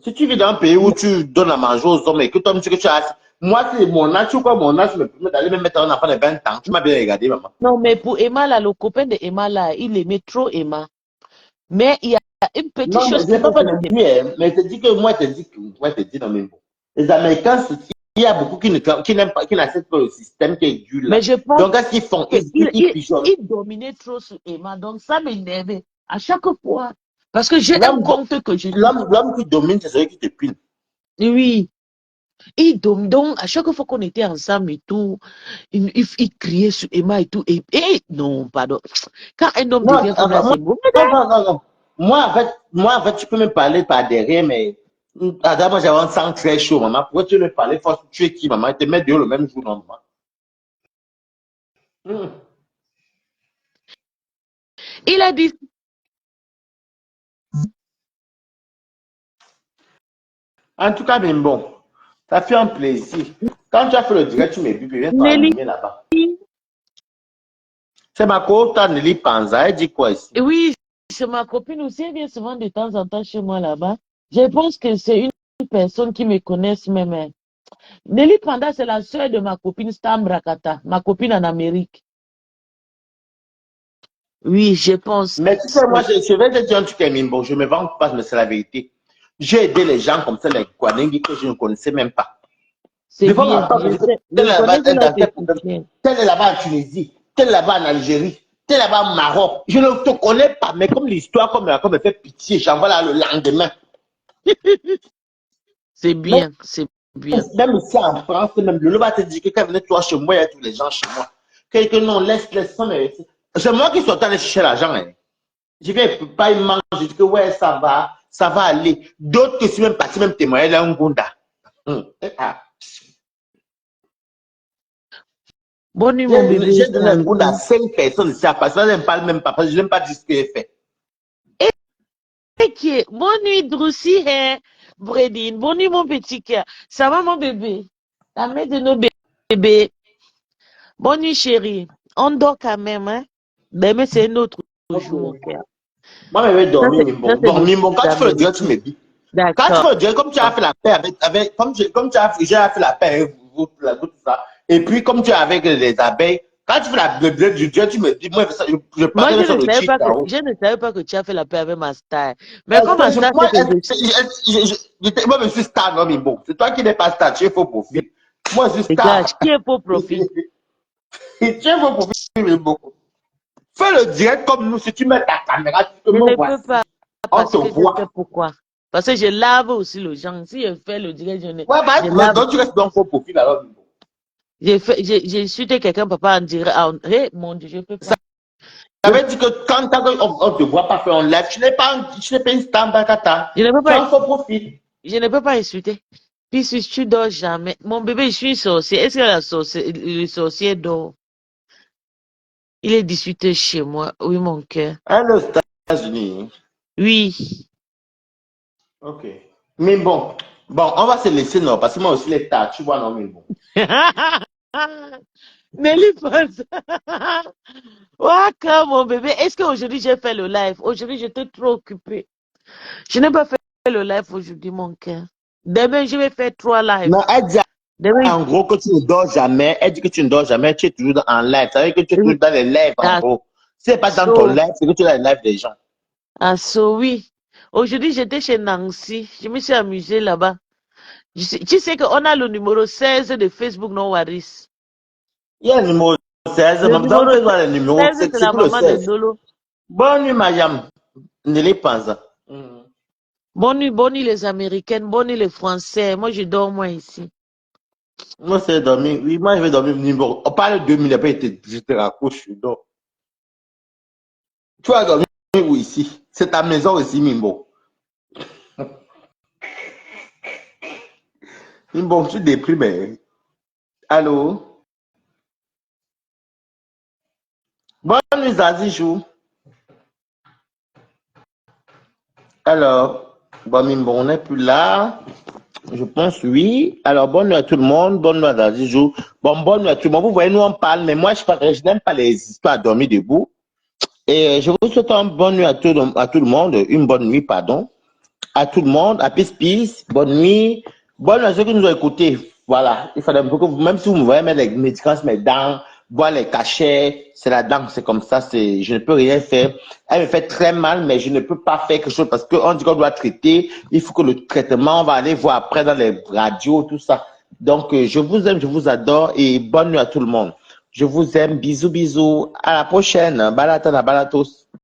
si tu vis dans un pays où tu donnes à manger aux hommes et que toi, tu as. Moi, c'est mon âge, tu vois, mon âge me permet d'aller me mettre un enfant de 20 ans. Tu m'as bien regardé, maman. Non, mais pour Emma, là, le copain de Emma, là, il aimait trop Emma. Mais il y a une petite Non, mais chose je qui n'ai pas fait fait que de lui, hein, mais je te dis que moi, je te dis, non, mais bon. Les Américains, il y a beaucoup qui n'aiment pas, qui n'acceptent pas le système qui est dur Mais là. je pense Donc, qu'est-ce qu'ils font? Ils qu'il pigeonnent. il dominait trop sur Emma. Donc, ça m'énervait à chaque fois. Parce que j'ai un L'homme, compte que je... l'homme qui domine, c'est celui qui te pile. Oui, il domine. Donc, à chaque fois qu'on était ensemble et tout, il criait sur Emma et tout. Et non, pardon. Quand un homme Non, devient comme ça, enfin, c'est mauvais. non. Moi, en fait, tu peux me parler par derrière, mais Adam, moi, j'avais un sang très chaud, maman. Pourquoi tu me parler force? Tu es qui, maman? Tu te mets dehors le même jour, non, maman? Hmm. Il a dit, En tout cas, mais bon, ça fait un plaisir. Quand tu as fait le direct, tu m'as vu, viens Nelly, t'animer là-bas. C'est ma copine, Nelly Panza. Elle dit quoi ici? oui, c'est ma copine aussi. Elle vient souvent de temps en temps chez moi là-bas. Je pense que c'est une personne qui me connaît même. Hein. Nelly Panda, c'est la sœur de ma copine Stam Rakata, ma copine en Amérique. Oui, je pense. Mais tu sais, moi, je vais te dire un truc, Mimbo. Je me vends pas, mais c'est la vérité. J'ai aidé les gens comme ça, les Kwanengi que je ne connaissais même pas. C'est Des fois, ma bien. femme Je me dit que sais. tel Le est là-bas, collègue tel là dans te tel problème. soutient. Tel est là-bas en Tunisie. Tel est là-bas en Algérie. Tel est là-bas au Maroc. Je ne te connais pas, mais comme l'histoire, comme me fait pitié, j'envoie là le lendemain. C'est Même, bien, c'est bien. même ici en France, même le va te dire que quand venez toi chez moi, il y a tous les gens chez moi. Que non, laisse ça. C'est moi qui suis allé chercher l'argent. Hein. Je viens pas, il mange. Je dis que ouais, ça va aller. D'autres qui sont même partis, même témoigner là, un gunda. Ah. Bonne nuit, mon bébé. J'ai donné un gunda à 5 personnes ici à Paris. Je ne parle même pas, parce que je n'aime pas dire ce qu'il fait. Ok, bonne nuit, Droussi, hein, Bredine. Bonne nuit, mon petit cœur. Ça va, mon bébé? La mère de nos bébés. Bonne nuit, chérie. On dort quand même, hein? Demain, c'est un autre jour, mon cœur. Moi, je vais Ça, dormir, Mimbo. ça, c'est Bon, Mimbo, quand tu fais le direct, tu Américains. me dis. Quand tu D'accord. fais le direct, comme tu as fait la paix comme tu as fait la paix avec vous, tout ça, et puis comme tu es avec les abeilles, quand tu fais le direct du direct, tu me dis, moi, je Moi, partage sur le cheat. je ne savais pas que tu as fait la paix avec ma star. Mais comme ma star, Moi, c'est que moi, je suis star, non, Mimbo. C'est toi qui n'es pas star, tu es faux profil. Moi, je suis star. dégage, qui est pour profit? Tu es faux profil, Mimbo. Fais le direct comme nous, si tu mets ta caméra, tu te Je me ne voici. peux pas On parce te que je sais voit. pourquoi. Parce que je lave aussi le gens. Si je fais le direct, Ouais, bah, je lave. donc tu restes dans faux profil alors, Mimbo. J'ai insulté quelqu'un, papa, en direct. Eh, mon Dieu, je ne peux pas. Ça veut dire que quand on ne te voit pas faire un live, tu n'es pas une star Bakata. Je ne peux Tu pas, en faux profil. je ne peux pas insulter. Puis si tu dors jamais. Mon bébé, je suis sorcier. Est-ce que le sorcier dort? Il est 18h chez moi. Oui, mon cœur. Elle est aux États-Unis. Oui. Ok. Mais bon, on va se laisser, non, parce que moi aussi, les tas, tu vois, non, mais bon. Nelly pense. Waka, mon bébé. Est-ce qu'aujourd'hui j'ai fait le live? Aujourd'hui, j'étais trop occupée. Je n'ai pas fait le live aujourd'hui, mon cœur. Demain, je vais faire 3 lives. Non, elle dit Demain, en gros que tu ne dors jamais. Elle dit que tu ne dors jamais, tu es toujours en live. Ça veut dire que tu es toujours dans les lives, en ah, gros. Si c'est pas dans ton so, live, c'est que tu es dans les lives des gens. oui. Aujourd'hui, j'étais chez Nancy. Je me suis amusée là-bas. Tu sais qu'on a le numéro 16 de Facebook, non, Waris. Il y a le numéro 16. Le Même dans numéro le numéro, 16, c'est c'est la pour le maman de 16. Dolo. Bonne nuit, Mayam. Ne les pense. Bonne nuit les Américaines, bonne nuit les Français. Moi, je dors moins ici. Moi, c'est dormir. Oui, moi, je vais dormir numéro. On parle de 2000, après, je te raccroche. Donc, tu vas dormir où ici? C'est ta maison aussi, Mimbo. Mimbo, tu déprimes. Allô? Bonne nuit, Zazijou. Alors, bon, Mimbo, on n'est plus là. Je pense oui. Alors, bonne nuit à tout le monde. Bonne nuit à Zazijou. Bon, bonne nuit à tout le monde. Vous voyez, nous, on parle, mais moi, je n'aime pas les histoires à dormir debout. Et je vous souhaite une bonne nuit à tout le monde. Une bonne nuit, pardon. À tout le monde, à peace, bonne nuit, bonne nuit à ceux qui nous ont écoutés. Voilà, il fallait un peu que même si vous me voyez mettre les médicaments sur mes dents, boire les cachets, c'est la dent, c'est comme ça, je ne peux rien faire. Elle me fait très mal, mais je ne peux pas faire quelque chose parce qu'on dit qu'on doit traiter. Il faut que le traitement, on va aller voir après dans les radios, tout ça. Donc, je vous aime, je vous adore et bonne nuit à tout le monde. Je vous aime, bisous, bisous. À la prochaine. Balatana, balatos.